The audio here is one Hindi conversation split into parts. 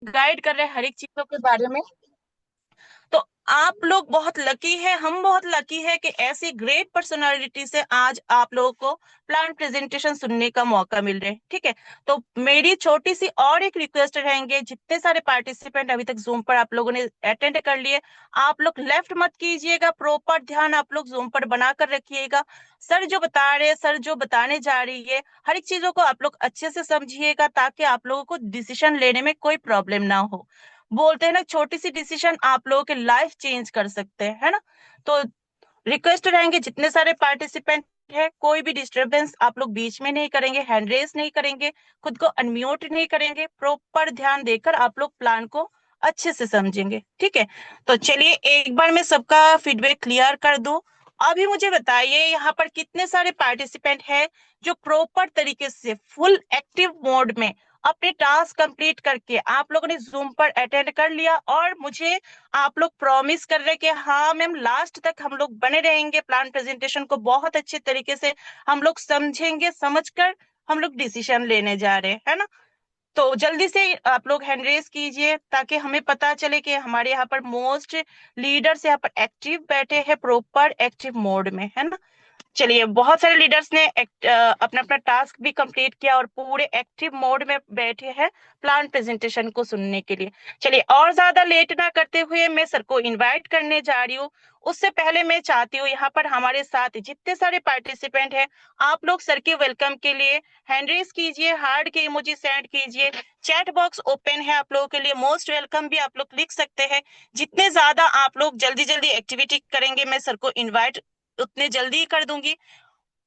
गाइड कर रहे हैं हर एक चीजों के बारे में। तो आप लोग बहुत लकी है, हम बहुत लकी है कि ऐसी ग्रेट पर्सनालिटी से आज आप लोगों को प्लान प्रेजेंटेशन सुनने का मौका मिल रहा है। ठीक है, तो मेरी छोटी सी और एक रिक्वेस्ट रहेंगे, जितने सारे पार्टिसिपेंट अभी तक जूम पर आप लोगों ने अटेंड कर लिए, आप लोग लेफ्ट मत कीजिएगा, प्रॉपर ध्यान आप लोग जूम पर बना कर रखिएगा। सर जो बता रहे हैं, सर जो बताने जा रही है, हर एक चीजों को आप लोग अच्छे से समझिएगा, ताकि आप लोगों को डिसीजन लेने में कोई प्रॉब्लम ना हो। बोलते हैं ना, छोटी सी डिसीजन आप लोगों की लाइफ चेंज कर सकते हैं, है ना। तो रिक्वेस्ट रहेंगे, जितने सारे पार्टिसिपेंट है, कोई भी डिस्टरबेंस आप लोग बीच में नहीं करेंगे, हैंड रेस नहीं करेंगे, खुद को अनम्यूट नहीं करेंगे, प्रॉपर ध्यान देकर आप लोग प्लान को अच्छे से समझेंगे। ठीक है, तो चलिए एक बार मैं सबका फीडबैक क्लियर कर दूं। अभी मुझे बताइए यहाँ पर कितने सारे पार्टिसिपेंट है जो प्रॉपर तरीके से फुल एक्टिव मोड में अपने टास्क कंप्लीट करके आप लोगों ने जूम पर अटेंड कर लिया, और मुझे आप लोग प्रॉमिस कर रहे कि हाँ मैम लास्ट तक हम लोग बने रहेंगे, प्लान प्रेजेंटेशन को बहुत अच्छे तरीके से हम लोग समझेंगे, समझकर हम लोग डिसीजन लेने जा रहे हैं, है ना। तो जल्दी से आप लोग हैंड रेस कीजिए, ताकि हमें पता चले कि हमारे यहाँ पर मोस्ट लीडर्स यहाँ पर एक्टिव बैठे हैं, प्रॉपर एक्टिव मोड में, है ना। चलिए, बहुत सारे लीडर्स ने अपना अपना टास्क भी कंप्लीट किया और पूरे एक्टिव मोड में बैठे हैं प्लान प्रेजेंटेशन को सुनने के लिए। चलिए, और ज्यादा लेट ना करते हुए मैं सर को इनवाइट करने जा रही हूँ। उससे पहले मैं चाहती हूँ यहाँ पर हमारे साथ जितने सारे पार्टिसिपेंट हैं, आप लोग सर के वेलकम के लिए हैंड रेस कीजिए, हार्ट के इमोजी सेंड कीजिए, चैट बॉक्स ओपन है आप लोगों के लिए, मोस्ट वेलकम भी आप लोग लिख सकते हैं। जितने ज्यादा आप लोग जल्दी जल्दी एक्टिविटी करेंगे, मैं सर को इनवाइट उतने जल्दी ही कर दूंगी,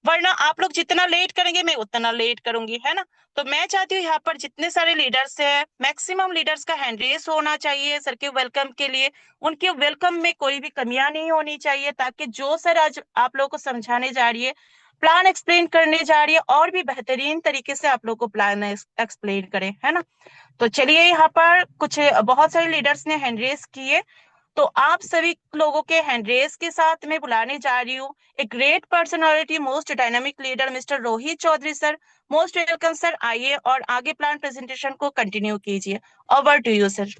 वरना आप लोग जितना लेट करेंगे मैं उतना लेट करूंगी, है ना। तो मैं चाहती हूँ यहाँ पर जितने सारे लीडर्स हैं, मैक्सिमम लीडर्स का हैंड रेस होना चाहिए सर के वेलकम के लिए। उनके वेलकम में कोई भी कमियां नहीं होनी चाहिए, ताकि जो सर आज आप लोगों को समझाने जा रही है, प्लान एक्सप्लेन करने जा रही है, और भी बेहतरीन तरीके से आप लोग को प्लान एक्सप्लेन करें, है ना। तो चलिए, यहाँ पर कुछ बहुत सारे लीडर्स ने हैंड रेस किए, तो आप सभी लोगों के हैंड रेस के साथ मैं बुलाने जा रही हूँ एक great personality, most dynamic leader mister Rohit Chaudhary sir. Most welcome sir, आइए और आगे प्लान प्रेजेंटेशन को कंटिन्यू कीजिए। Over to you sir.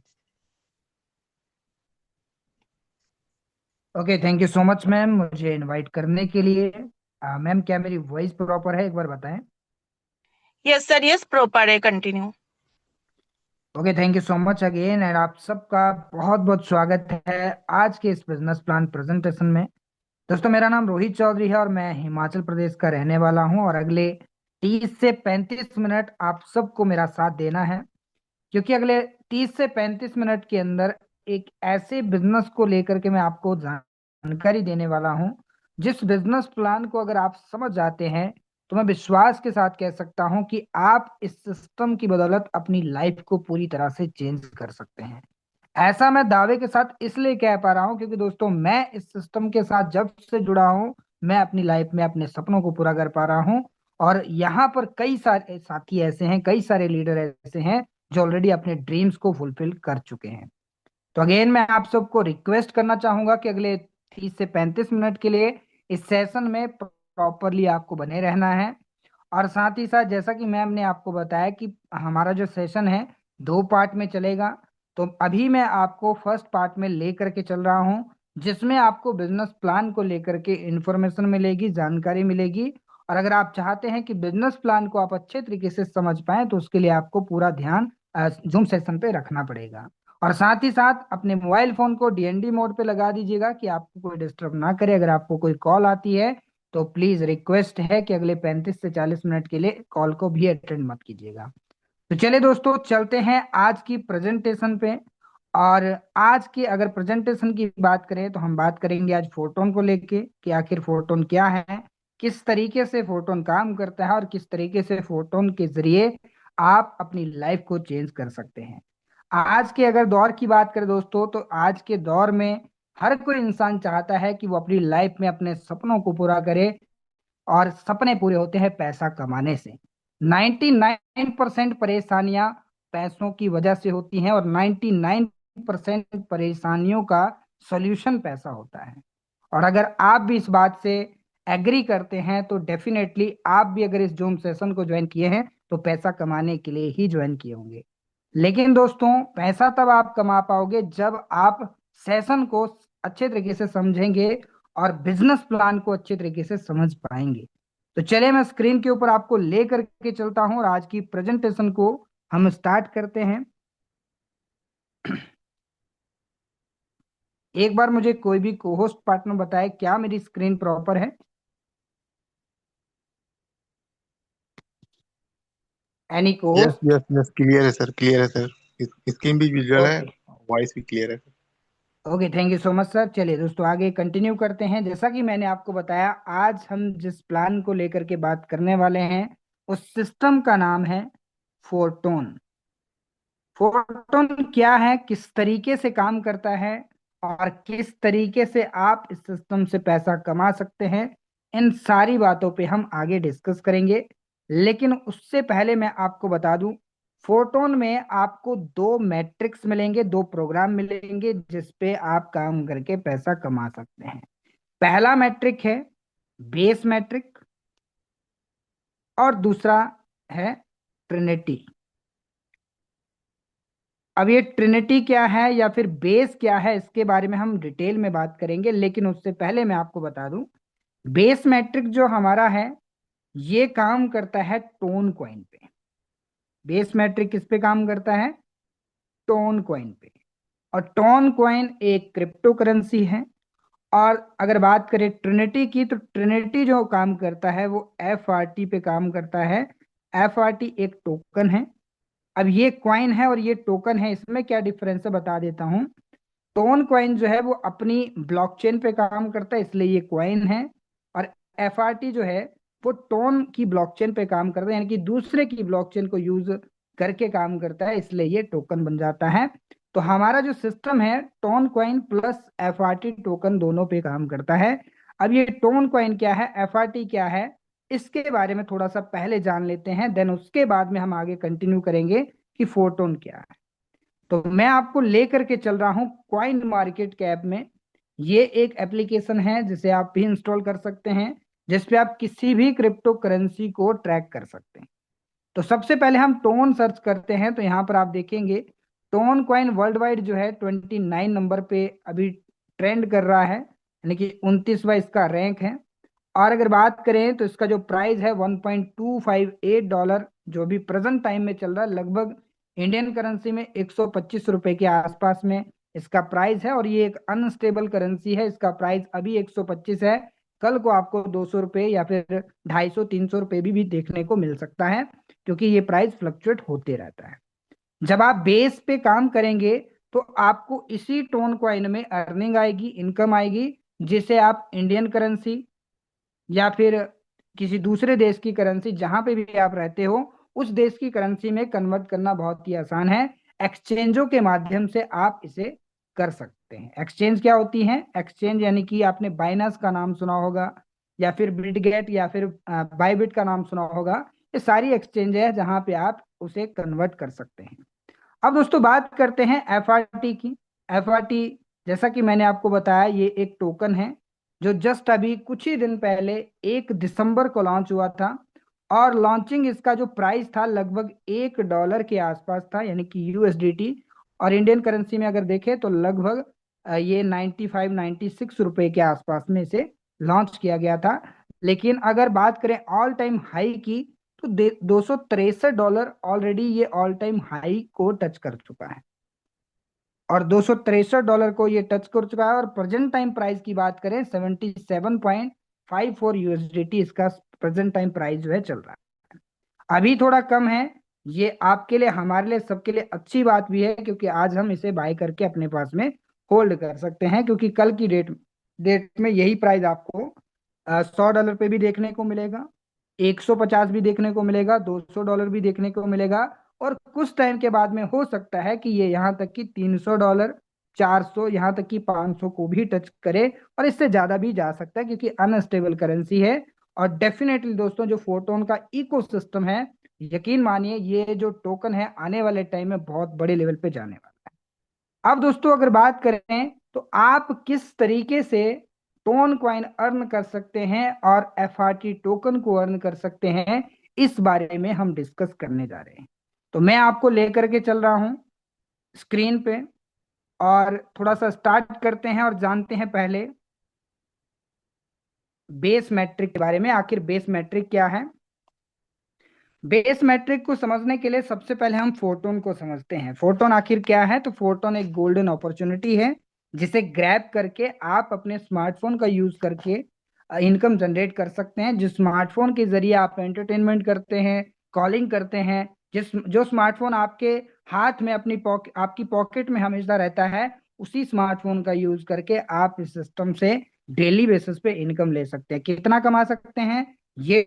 Okay, thank you so much ma'am, मुझे इनवाइट करने के लिए। मैम, क्या मेरी वॉइस प्रॉपर है, एक बार बताएं। यस सर, यस प्रॉपर है, continue. Okay, thank you so much again, and आप सबका बहुत बहुत स्वागत है आज के इस बिजनेस प्लान प्रेजेंटेशन में। दोस्तों, मेरा नाम रोहित चौधरी है और मैं हिमाचल प्रदेश का रहने वाला हूं, और अगले 30 से 35 मिनट आप सबको मेरा साथ देना है, क्योंकि अगले 30 से 35 मिनट के अंदर एक ऐसे बिजनेस को लेकर के मैं आपको जानकारी देने वाला हूं, जिस बिजनेस प्लान को अगर आप समझ जाते हैं तो मैं विश्वास के साथ कह सकता हूं कि आप इस सिस्टम की बदौलत अपनी लाइफ को पूरी तरह से चेंज कर सकते हैं। ऐसा मैं दावे के साथ इसलिए कह पा रहा हूं क्योंकि दोस्तों, मैं इस सिस्टम के साथ जब से जुड़ा हूं, मैं अपनी लाइफ में अपने सपनों को पूरा कर पा रहा हूं। और यहाँ पर कई सारे साथी ऐसे हैं, कई सारे लीडर ऐसे हैं जो ऑलरेडी अपने ड्रीम्स को फुलफिल कर चुके हैं। तो अगेन मैं आप सबको रिक्वेस्ट करना चाहूंगा कि अगले 30 से 35 मिनट के लिए इस सेशन में प्रॉपरली आपको बने रहना है। और साथ ही साथ, जैसा कि मैम ने आपको बताया कि हमारा जो सेशन है 2 पार्ट में चलेगा, तो अभी मैं आपको फर्स्ट पार्ट में लेकर के चल रहा हूँ, जिसमें आपको बिजनेस प्लान को लेकर के इंफॉर्मेशन मिलेगी, जानकारी मिलेगी। और अगर आप चाहते हैं कि बिजनेस प्लान को आप अच्छे तरीके से समझ पाएं, तो उसके लिए आपको पूरा ध्यान जूम सेशन पे रखना पड़ेगा। और साथ ही साथ अपने मोबाइल फोन को डीएनडी मोड पे लगा दीजिएगा कि आपको कोई डिस्टर्ब ना करे। अगर आपको कोई कॉल आती है तो प्लीज रिक्वेस्ट है कि अगले 35 से 40 मिनट के लिए कॉल को भी अटेंड मत कीजिएगा। तो चलिए दोस्तों, चलते हैं आज की प्रेजेंटेशन पे। और आज की अगर प्रेजेंटेशन की बात करें तो हम बात करेंगे आज फोटोन को लेके कि आखिर फोटोन क्या है, किस तरीके से फोटोन काम करता है, और किस तरीके से फोटोन के जरिए आप अपनी लाइफ को चेंज कर सकते हैं। आज के अगर दौर की बात करें दोस्तों, तो आज के दौर में हर कोई इंसान चाहता है कि वो अपनी लाइफ में अपने सपनों को पूरा करे। और सपने पूरे होते हैं पैसा कमाने से। 99% परेशानियां पैसों की वजह से होती हैं, और 99% परेशानियों का सॉल्यूशन पैसा होता है। और अगर आप भी इस बात से एग्री करते हैं तो डेफिनेटली आप भी अगर इस जूम सेशन को ज्वाइन किए हैं तो पैसा कमाने के लिए ही ज्वाइन किए होंगे। लेकिन दोस्तों पैसा तब आप कमा पाओगे जब आप सेशन को अच्छे तरीके से समझेंगे और बिजनेस प्लान को अच्छे तरीके से समझ पाएंगे। तो चलिए मैं स्क्रीन के ऊपर आपको ले करके चलता हूं और आज की प्रेजेंटेशन को हम स्टार्ट करते हैं। एक बार मुझे कोई भी को होस्ट पार्टनर बताए क्या मेरी स्क्रीन प्रॉपर है? एनी को yes host? Yes yes, clear है सर, क्लियर है सर। स्क्रीन भी विजुअल है, ओके। वॉइस भी क्लियर है। Okay, thank you so much sir. चलिए दोस्तों आगे कंटिन्यू करते हैं। जैसा कि मैंने आपको बताया, आज हम जिस प्लान को लेकर के बात करने वाले हैं उस सिस्टम का नाम है फोरटोन। फोरटोन क्या है, किस तरीके से काम करता है और किस तरीके से आप इस सिस्टम से पैसा कमा सकते हैं, इन सारी बातों पे हम आगे डिस्कस करेंगे। लेकिन उससे पहले मैं आपको बता दूं, फोरटोन में आपको दो मैट्रिक्स मिलेंगे, दो प्रोग्राम मिलेंगे जिस पे आप काम करके पैसा कमा सकते हैं। पहला मैट्रिक है बेस मैट्रिक और दूसरा है ट्रिनिटी। अब ये ट्रिनिटी क्या है या फिर बेस क्या है, इसके बारे में हम डिटेल में बात करेंगे, लेकिन उससे पहले मैं आपको बता दूं, बेस मैट्रिक जो हमारा है ये काम करता है टोन कॉइन पे। बेस मैट्रिक किस पे काम करता है? टोन कॉइन पे। और टोन कॉइन एक क्रिप्टो करेंसी है। और अगर बात करें ट्रिनिटी की, तो ट्रिनिटी जो काम करता है वो एफ आर टी पे काम करता है। एफ आर टी एक टोकन है। अब ये कॉइन है और ये टोकन है, इसमें क्या डिफरेंस है बता देता हूं। टोन कॉइन जो है वो अपनी ब्लॉकचेन पे काम करता है, इसलिए ये कॉइन है। और एफआरटी जो है वो टोन की ब्लॉकचेन पे काम करता है, यानी कि दूसरे की ब्लॉकचेन को यूज करके काम करता है, इसलिए ये टोकन बन जाता है। तो हमारा जो सिस्टम है tone coin plus FRT token दोनों पे काम करता है। अब ये टोन कॉइन क्या है, एफआरटी क्या है, इसके बारे में थोड़ा सा पहले जान लेते हैं, देन उसके बाद में हम आगे कंटिन्यू करेंगे कि फोरटोन क्या है। तो मैं आपको लेकर के चल रहा हूं कॉइन मार्केट कैप में। ये एक एप्लीकेशन है जिसे आप भी इंस्टॉल कर सकते हैं, जिसपे आप किसी भी क्रिप्टो करेंसी को ट्रैक कर सकते हैं। तो सबसे पहले हम टोन सर्च करते हैं, तो यहाँ पर आप देखेंगे टोन कॉइन वर्ल्ड वाइड जो है 29 नंबर पे अभी ट्रेंड कर रहा है, यानी कि 29वां इसका रैंक है। और अगर बात करें तो इसका जो प्राइस है $1.258, जो भी प्रेजेंट टाइम में चल रहा है, लगभग इंडियन करेंसी में 125 रुपए के आसपास में इसका प्राइस है। और ये एक अनस्टेबल करेंसी है, इसका प्राइस अभी 125 है, कल को आपको 200 रुपये या फिर 250-300 रुपये भी देखने को मिल सकता है, क्योंकि ये प्राइस फ्लक्चुएट होते रहता है। जब आप बेस पे काम करेंगे तो आपको इसी टोन कॉइन में अर्निंग आएगी, इनकम आएगी, जिसे आप इंडियन करेंसी या फिर किसी दूसरे देश की करेंसी, जहां पे भी आप रहते हो उस देश की करेंसी में कन्वर्ट करना बहुत ही आसान है। एक्सचेंजों के माध्यम से आप इसे कर सकते हैं। एक्सचेंज क्या होती है? एक्सचेंज यानी कि आपने बाइनास का नाम सुना होगा, या फिर बिटगेट, या फिर बाइबिट का नाम सुना होगा। ये सारी एक्सचेंज है जहां पे आप उसे कन्वर्ट कर सकते हैं। अब दोस्तों बात करते हैं एफआरटी की। एफआरटी, जैसा कि मैंने आपको बताया, ये एक टोकन है जो जस्ट अभी कुछ ही दिन पहले 1 दिसंबर को लॉन्च हुआ था। और लॉन्चिंग इसका जो प्राइस था लगभग $1 के आसपास था, यानी कि यूएसडीटी। और इंडियन करेंसी में अगर देखें तो लगभग ये 95-96 रुपए के आसपास में इसे लॉन्च किया गया था। लेकिन अगर बात करें ऑल टाइम हाई की, तो $263 ऑलरेडी ये ऑल टाइम हाई को टच कर चुका है। और $263 को ये टच कर चुका है। और प्रेजेंट टाइम प्राइस की बात करें, 77.54 यूएसडीटी इसका प्रेजेंट टाइम प्राइस जो है चल रहा है। अभी थोड़ा कम है। ये आपके लिए, हमारे लिए, सबके लिए अच्छी बात भी है, क्योंकि आज हम इसे बाय करके अपने पास में होल्ड कर सकते हैं, क्योंकि कल की डेट डेट में यही प्राइस आपको $100 पे भी देखने को मिलेगा, 150 भी देखने को मिलेगा, $200 भी देखने को मिलेगा। और कुछ टाइम के बाद में हो सकता है कि ये यहाँ तक कि $300, 400, यहाँ तक कि 500 को भी टच करे, और इससे ज्यादा भी जा सकता है, क्योंकि अनस्टेबल करेंसी है। और डेफिनेटली दोस्तों जो फोटोन का इकोसिस्टम है, यकीन मानिए ये जो टोकन है आने वाले टाइम में बहुत बड़े लेवल पे जाने वाला है। अब दोस्तों अगर बात करें तो आप किस तरीके से टोन कॉइन अर्न कर सकते हैं और एफआरटी टोकन को अर्न कर सकते हैं, इस बारे में हम डिस्कस करने जा रहे हैं। तो मैं आपको लेकर के चल रहा हूँ स्क्रीन पे, और थोड़ा सा स्टार्ट करते हैं और जानते हैं पहले बेस मैट्रिक के बारे में। आखिर बेस मैट्रिक क्या है? बेस मैट्रिक को समझने के लिए सबसे पहले हम फोटोन को समझते हैं। फोटोन आखिर क्या है? तो फोटोन एक गोल्डन अपॉर्चुनिटी है जिसे ग्रैब करके आप अपने स्मार्टफोन का यूज करके इनकम जनरेट कर सकते हैं। जिस स्मार्टफोन के जरिए आप एंटरटेनमेंट करते हैं, कॉलिंग करते हैं, जो स्मार्टफोन आपके हाथ में आपकी पॉकेट में हमेशा रहता है, उसी स्मार्टफोन का यूज करके आप इस सिस्टम से डेली बेसिस पे इनकम ले सकते हैं। कितना कमा सकते हैं ये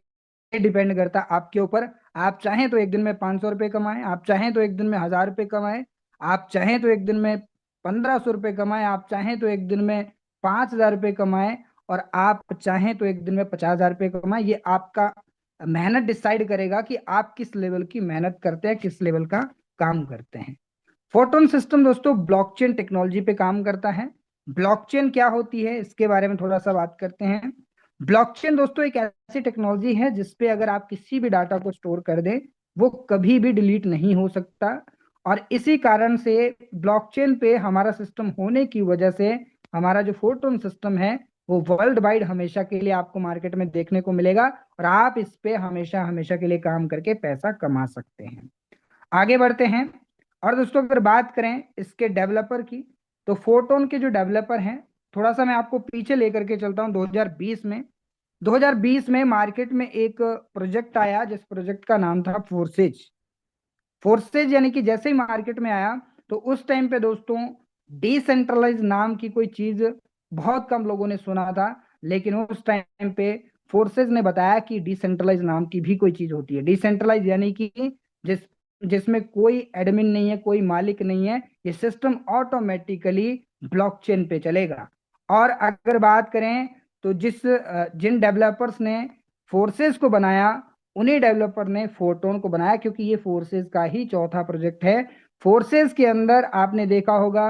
डिपेंड करता है आपके ऊपर। आप चाहें तो एक दिन में 500 रुपये कमाएं, आप चाहें तो एक दिन में 1000 रुपये कमाएं, आप चाहें तो एक दिन में 1500 रुपये कमाएं, आप चाहें तो एक दिन में 5000 रुपये कमाएं, और आप चाहें तो एक दिन में 50,000 रुपये कमाएं। ये आपका मेहनत डिसाइड करेगा कि आप किस लेवल की मेहनत करते हैं, किस लेवल का काम करते हैं। फोटोन सिस्टम दोस्तों ब्लॉकचेन टेक्नोलॉजी पे काम करता है। ब्लॉकचेन क्या होती है इसके बारे में थोड़ा सा बात करते हैं। ब्लॉकचेन दोस्तों एक ऐसी टेक्नोलॉजी है जिसपे अगर आप किसी भी डाटा को स्टोर कर दें, वो कभी भी डिलीट नहीं हो सकता। और इसी कारण से ब्लॉकचेन पे हमारा सिस्टम होने की वजह से हमारा जो फोटोन सिस्टम है वो वर्ल्ड वाइड हमेशा के लिए आपको मार्केट में देखने को मिलेगा, और आप इस पे हमेशा हमेशा के लिए काम करके पैसा कमा सकते हैं। आगे बढ़ते हैं। और दोस्तों अगर बात करें इसके डेवलपर की, तो फोटोन के जो डेवलपर हैं, थोड़ा सा मैं आपको पीछे लेकर के चलता हूं। 2020 में मार्केट में एक प्रोजेक्ट आया जिस प्रोजेक्ट का नाम था फोर्सेज। फोर्सेज यानी कि जैसे ही मार्केट में आया तो उस टाइम पे दोस्तों डिसेंट्रलाइज नाम की कोई चीज बहुत कम लोगों ने सुना था, लेकिन उस टाइम पे फोर्सेज ने बताया कि डिसेंट्रलाइज नाम की भी कोई चीज होती है। डिसेंट्रलाइज यानी कि जिस जिसमें कोई एडमिन नहीं है, कोई मालिक नहीं है, ये सिस्टम ऑटोमेटिकली ब्लॉकचेन पे चलेगा। और अगर बात करें तो जिन डेवलपर्स ने फोर्सेस को बनाया, उन्हीं डेवलपर ने फोटोन को बनाया, क्योंकि ये फोर्सेस का ही चौथा प्रोजेक्ट है। फोर्सेस के अंदर आपने देखा होगा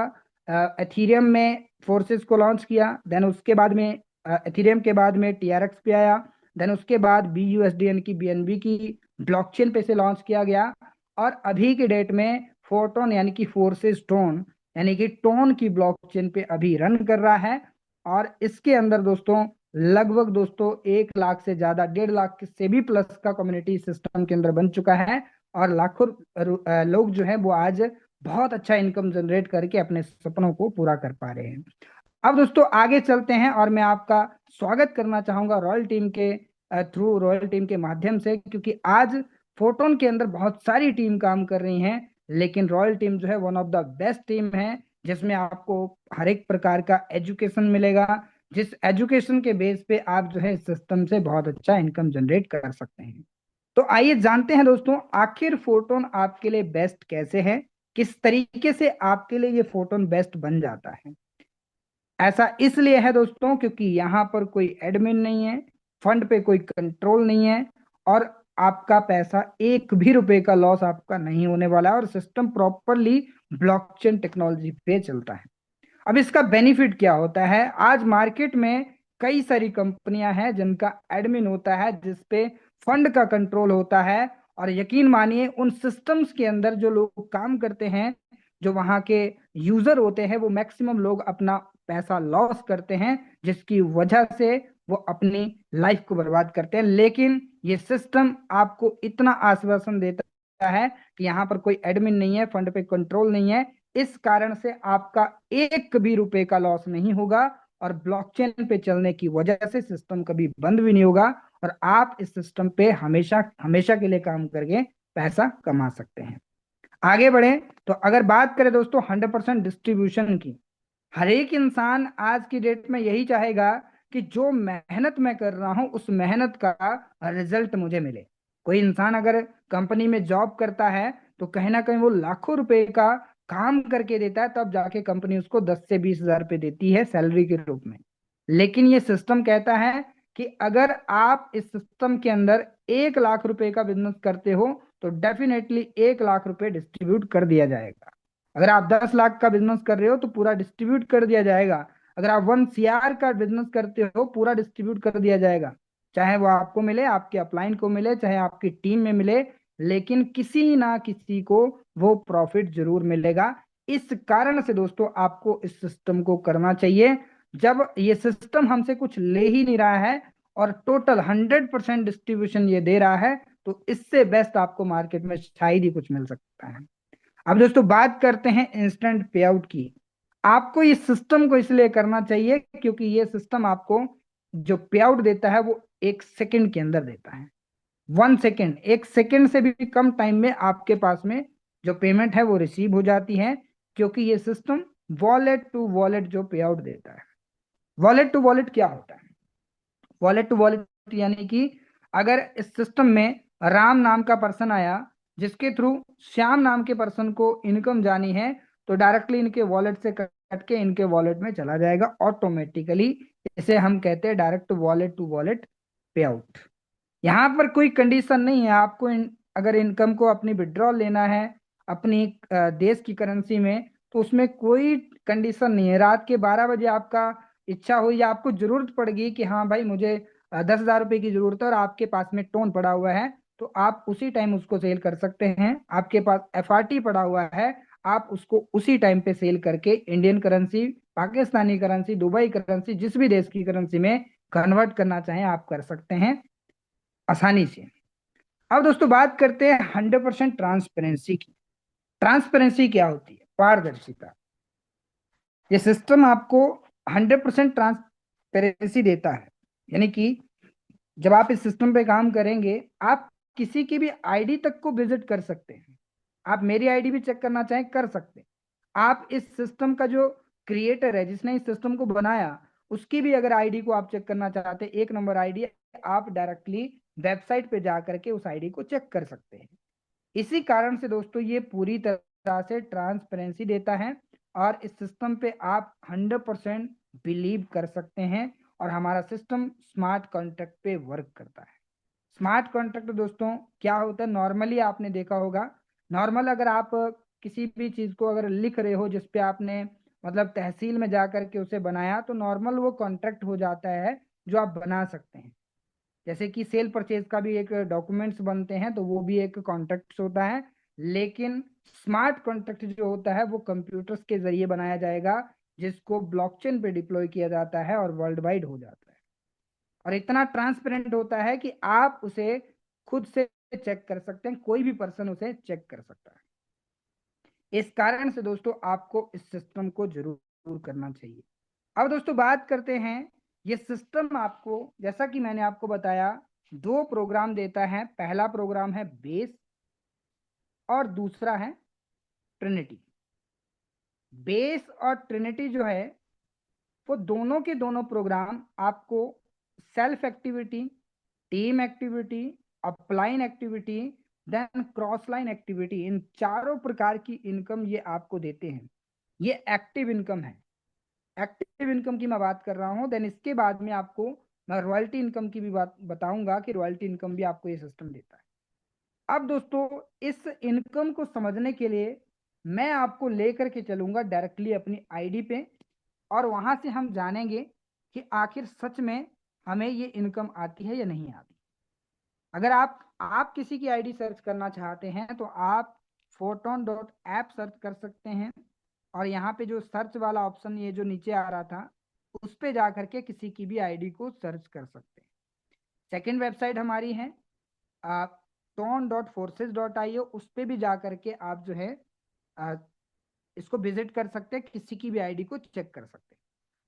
एथीरियम में फोर्सेस को लॉन्च किया, देन उसके बाद में एथीरियम के बाद में टीआरएक्स पे आया, देन उसके बाद बीयूएसडी यानी कि बीएनबी की ब्लॉकचेन पे से लॉन्च किया गया, और अभी के डेट में फोटोन यानी कि फोर्सेस टोन यानी कि टोन की ब्लॉकचेन पे अभी रन कर रहा है। और इसके अंदर दोस्तों लगभग दोस्तों 1 लाख से ज्यादा, 1.5 लाख से भी प्लस का कम्युनिटी सिस्टम के अंदर बन चुका है, और लाखों लोग जो है वो आज बहुत अच्छा इनकम जनरेट करके अपने सपनों को पूरा कर पा रहे हैं। अब दोस्तों आगे चलते हैं, और मैं आपका स्वागत करना चाहूंगा रॉयल टीम के थ्रू, रॉयल टीम के माध्यम से, क्योंकि आज फोटोन के अंदर बहुत सारी टीम काम कर रही हैं, लेकिन रॉयल टीम जो है one of the best team है, जिसमें आपको हर एक प्रकार का एजुकेशन मिलेगा, जिस एजुकेशन के बेस पे आप जो है इस सिस्टम से बहुत अच्छा इनकम जनरेट कर सकते हैं। तो आइए जानते हैं दोस्तों आखिर फोटोन आपके लिए बेस्ट कैसे है, किस तरीके से आपके लिए ये फोटोन बेस्ट बन जाता है। ऐसा इसलिए है दोस्तों क्योंकि यहाँ पर कोई एडमिन नहीं है, फंड पे कोई कंट्रोल नहीं है, और आपका पैसा एक भी रुपए का लॉस आपका नहीं होने वाला है, और सिस्टम प्रॉपरली ब्लॉकचेन टेक्नोलॉजी पे चलता है। अब इसका बेनिफिट क्या होता है? आज मार्केट में कई सारी कंपनियां हैं जिनका एडमिन होता है, जिसपे फंड का कंट्रोल होता है, और यकीन मानिए उन सिस्टम्स के अंदर जो लोग काम करते हैं, जो वहां के यूजर होते हैं, वो मैक्सिमम लोग अपना पैसा लॉस करते हैं, जिसकी वजह से वो अपनी लाइफ को बर्बाद करते हैं। लेकिन ये सिस्टम आपको इतना आश्वासन देता है कि यहाँ पर कोई एडमिन नहीं है, फंड पे कंट्रोल नहीं है, इस कारण से आपका एक भी रुपए का लॉस नहीं होगा, और ब्लॉकचेन पे चलने की वजह से सिस्टम कभी बंद भी नहीं होगा, और आप इस सिस्टम पे हमेशा हमेशा के लिए काम करके पैसा कमा सकते हैं। आगे बढ़े तो अगर बात करें दोस्तों 100% डिस्ट्रीब्यूशन की, हर एक इंसान आज की डेट में यही चाहेगा कि जो मेहनत मैं कर रहा हूं उस मेहनत का रिजल्ट मुझे मिले। कोई इंसान अगर कंपनी में जॉब करता है तो कहीं ना कहीं वो लाखों रुपए का काम करके देता है, तब जाके कंपनी उसको 10 से 20 हजार रुपए देती है सैलरी के रूप में। लेकिन ये सिस्टम कहता है कि अगर आप इस सिस्टम के अंदर 1 लाख रुपए का बिजनेस करते हो तो डेफिनेटली 1 लाख रुपए डिस्ट्रीब्यूट कर दिया जाएगा। अगर आप 10 लाख का बिजनेस कर रहे हो तो पूरा डिस्ट्रीब्यूट कर दिया जाएगा। अगर आप 1 CR का बिजनेस करते हो पूरा डिस्ट्रीब्यूट कर दिया जाएगा, चाहे वो आपको मिले, आपके अपलाइन को मिले, चाहे आपकी टीम में मिले, लेकिन किसी ना किसी को वो प्रॉफिट जरूर मिलेगा। इस कारण से दोस्तों आपको इस सिस्टम को करना चाहिए। जब ये सिस्टम हमसे कुछ ले ही नहीं रहा है और टोटल 100% डिस्ट्रीब्यूशन ये दे रहा है, तो इससे बेस्ट आपको मार्केट में शायद ही कुछ मिल सकता है। अब दोस्तों बात करते हैं इंस्टेंट पे आउट की। आपको इस सिस्टम को इसलिए करना चाहिए क्योंकि ये सिस्टम आपको जो पे आउट देता है वो 1 सेकंड के अंदर देता है। 1 सेकंड, 1 सेकंड से भी कम टाइम में आपके पास में जो पेमेंट है वो रिसीव हो जाती है, क्योंकि ये सिस्टम वॉलेट टू वॉलेट जो पे आउट देता है। वॉलेट टू वॉलेट क्या होता है? वॉलेट टू वॉलेट यानी कि अगर इस सिस्टम में राम नाम का पर्सन आया जिसके थ्रू श्याम नाम के पर्सन को इनकम जानी है, तो डायरेक्टली इनके वॉलेट से कट के इनके वॉलेट में चला जाएगा ऑटोमेटिकली। इसे हम कहते हैं डायरेक्ट वॉलेट टू वॉलेट पे आउट। यहाँ पर कोई कंडीशन नहीं है। आपको अगर इनकम को अपनी विड्रॉल लेना है अपनी देश की करेंसी में, तो उसमें कोई कंडीशन नहीं है। रात के 12 बजे आपका इच्छा हुई या आपको जरूरत पड़ गई कि हाँ भाई मुझे 10,000 रुपए की जरूरत है और आपके पास में टोन पड़ा हुआ है, तो आप उसी टाइम उसको सेल कर सकते हैं। आपके पास एफआरटी पड़ा हुआ है, आप उसको उसी टाइम पे सेल करके Indian currency, Pakistani currency, Dubai currency, जिस भी देश की करेंसी में कन्वर्ट करना चाहें आप कर सकते हैं आसानी से। अब दोस्तों बात करते हैं 100% ट्रांसपेरेंसी की। ट्रांसपेरेंसी क्या होती है? पारदर्शिता। ये सिस्टम आपको 100% ट्रांसपेरेंसी देता है, यानी कि जब आप इस सिस्टम पे काम करेंगे आप किसी की भी आईडी तक को विजिट कर सकते हैं। आप मेरी आईडी भी चेक करना चाहें कर सकते हैं। आप इस सिस्टम का जो क्रिएटर है जिसने इस सिस्टम को बनाया उसकी भी अगर आईडी को आप चेक करना चाहते हैं, 1 नंबर आईडी, आप डायरेक्टली वेबसाइट पे जा करके उस आईडी को चेक कर सकते हैं। इसी कारण से दोस्तों ये पूरी तरह से ट्रांसपेरेंसी देता है और इस सिस्टम पे आप 100% बिलीव कर सकते हैं। और हमारा सिस्टम स्मार्ट कॉन्ट्रैक्ट पे वर्क करता है। स्मार्ट कॉन्ट्रैक्ट दोस्तों क्या होता है? नॉर्मली आपने देखा होगा, नॉर्मल अगर आप किसी भी चीज को अगर लिख रहे हो जिसपे आपने मतलब तहसील में जा करके उसे बनाया, तो नॉर्मल वो कॉन्ट्रैक्ट हो जाता है जो आप बना सकते हैं। जैसे कि सेल परचेज का भी एक डॉक्यूमेंट्स बनते हैं, तो वो भी एक कॉन्ट्रैक्ट होता है। लेकिन स्मार्ट कॉन्ट्रैक्ट जो होता है वो कंप्यूटर्स के जरिए बनाया जाएगा, जिसको ब्लॉकचेन पे डिप्लॉय किया जाता है और वर्ल्ड वाइड हो जाता है। और इतना ट्रांसपेरेंट होता है कि आप उसे खुद से चेक कर सकते हैं, कोई भी पर्सन उसे चेक कर सकता है। इस कारण से दोस्तों आपको इस सिस्टम को जरूर करना चाहिए। अब दोस्तों बात करते हैं, ये सिस्टम आपको जैसा कि मैंने आपको बताया 2 प्रोग्राम देता है। पहला प्रोग्राम है बेस और दूसरा है ट्रिनिटी। बेस और ट्रिनिटी जो है वो दोनों के दोनों प्रोग्राम आपको self activity, team activity, upline activity, then cross line activity, इन चारों प्रकार की इनकम ये आपको देते हैं। ये एक्टिव इनकम है। एक्टिव इनकम की मैं बात कर रहा हूं। देन इसके बाद में आपको मैं रॉयल्टी इनकम की भी बात बताऊंगा कि रॉयल्टी इनकम भी आपको ये सिस्टम देता है। अब दोस्तों इस इनकम को समझने के लिए मैं आपको लेकर के चलूंगा डायरेक्टली अपनी आईडी पे, और वहां से हम जानेंगे कि आखिर सच में हमें ये इनकम आती है या नहीं आती। अगर आप किसी की आईडी सर्च करना चाहते हैं तो आप photon.app सर्च कर सकते हैं, और यहाँ पे जो सर्च वाला ऑप्शन ये जो नीचे आ रहा था उस पे जा करके किसी की भी आईडी को सर्च कर सकते हैं। सेकंड वेबसाइट हमारी है ton.forces.io, उस पे भी जा करके आप जो है आ, इसको विजिट कर सकते हैं, किसी की भी आईडी को चेक कर सकते हैं।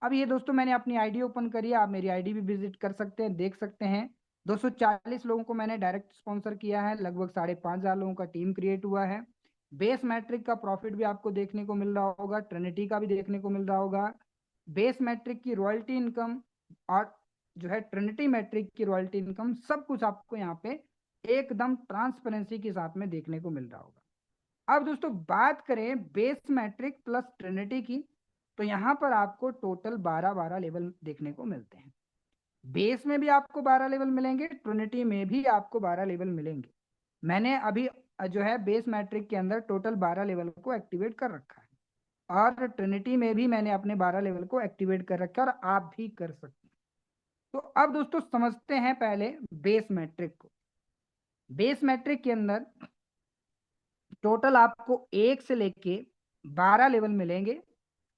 अब ये दोस्तों मैंने अपनी आईडी ओपन करी है, आप मेरी आईडी भी विजिट कर सकते हैं, देख सकते हैं 240 लोगों को मैंने डायरेक्ट स्पॉन्सर किया है, लगभग 5,500 लोगों का टीम क्रिएट हुआ है। बेस मैट्रिक का प्रॉफिट भी आपको देखने को मिल रहा होगा, ट्रिनिटी का भी देखने को मिल रहा होगा। बेस मैट्रिक की रॉयल्टी इनकम और जो है ट्रिनिटी मैट्रिक की रॉयल्टी इनकम, सब कुछ आपको यहाँ पे एकदम ट्रांसपेरेंसी के साथ में देखने को मिल रहा होगा। अब दोस्तों बात करें बेस मैट्रिक प्लस ट्रिनिटी की, तो यहाँ पर आपको टोटल 12 लेवल देखने को मिलते हैं। बेस में भी आपको 12 लेवल मिलेंगे, ट्रिनिटी में भी आपको 12 लेवल मिलेंगे। मैंने अभी जो है बेस मैट्रिक के अंदर टोटल 12 लेवल को एक्टिवेट कर रखा है, और ट्रिनिटी में भी मैंने अपने 12 लेवल को एक्टिवेट कर रखा है, और आप भी कर सकते हैं। तो अब दोस्तों समझते हैं पहले बेस मैट्रिक को। बेस मैट्रिक के अंदर टोटल आपको 1 से लेके 12 लेवल मिलेंगे।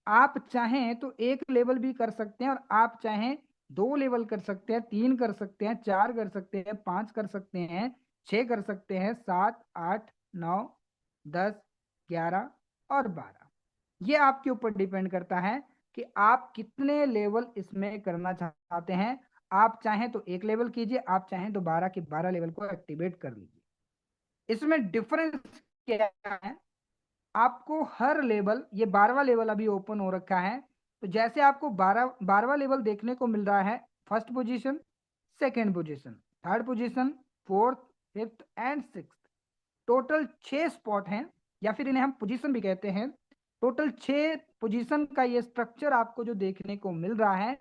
आप चाहें तो एक लेवल भी कर सकते हैं, और आप चाहें 2 लेवल कर सकते हैं, 3 कर सकते हैं, 4 कर सकते हैं, 5 कर सकते हैं, 6 कर सकते हैं, 7, 8, 9, 10, 11 और 12। ये आपके ऊपर डिपेंड करता है कि आप कितने लेवल इसमें करना चाहते हैं। आप चाहें तो एक लेवल कीजिए, आप चाहें तो 12 के 12 लेवल को एक्टिवेट कर लीजिए। इसमें डिफरेंस क्या है, आपको हर लेवल, ये 12वां लेवल अभी ओपन हो रखा है, तो जैसे आपको 12वां लेवल देखने को मिल रहा है, first position, second position, third position, fourth, fifth and sixth, total 6 spot हैं, या फिर इन्हें हम पोजीशन भी कहते हैं। टोटल 6 पोजीशन का ये स्ट्रक्चर आपको जो देखने को मिल रहा है,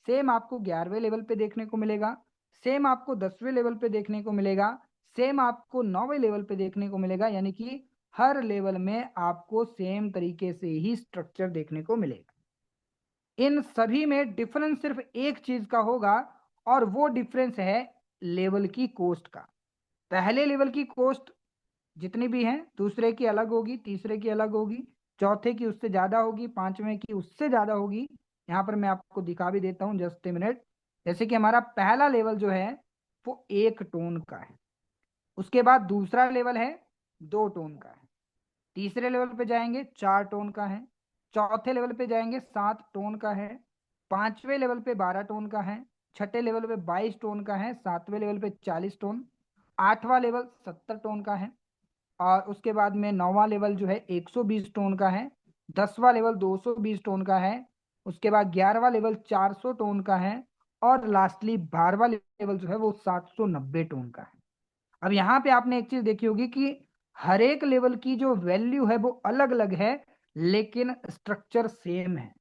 सेम आपको 11वें लेवल पे देखने को मिलेगा, सेम आपको 10वें लेवल पे देखने को मिलेगा, सेम आपको 9वें लेवल पे देखने को मिलेगा। यानी कि हर लेवल में आपको सेम तरीके से ही स्ट्रक्चर देखने को मिलेगा। इन सभी में डिफरेंस सिर्फ एक चीज का होगा, और वो डिफरेंस है लेवल की कॉस्ट का। पहले लेवल की कॉस्ट जितनी भी है, दूसरे की अलग होगी, तीसरे की अलग होगी, चौथे की उससे ज्यादा होगी, पांचवें की उससे ज्यादा होगी। यहाँ पर मैं आपको दिखा भी देता हूँ, जस्ट ए मिनट। जैसे कि हमारा पहला लेवल जो है वो 1 टोन का है, उसके बाद दूसरा लेवल है 2 टोन का है, तीसरे लेवल पे जाएंगे 4 टोन का है, चौथे लेवल पे जाएंगे 7 टोन का है, पांचवें लेवल पे 12 टोन का है, छठे लेवल पे 22 टोन का है, सातवें लेवल पे 40 टोन, आठवां लेवल 70 टोन का है, और उसके बाद में 9वां लेवल जो है 120 टोन का है, 10वां लेवल 220 टोन का है, उसके बाद 11वां लेवल 400 टोन का है, और लास्टली 12वां लेवल जो है वो 790 टोन का है। अब यहाँ पे आपने एक चीज देखी होगी कि हर एक लेवल की जो वैल्यू है वो अलग अलग है, लेकिन स्ट्रक्चर सेम है।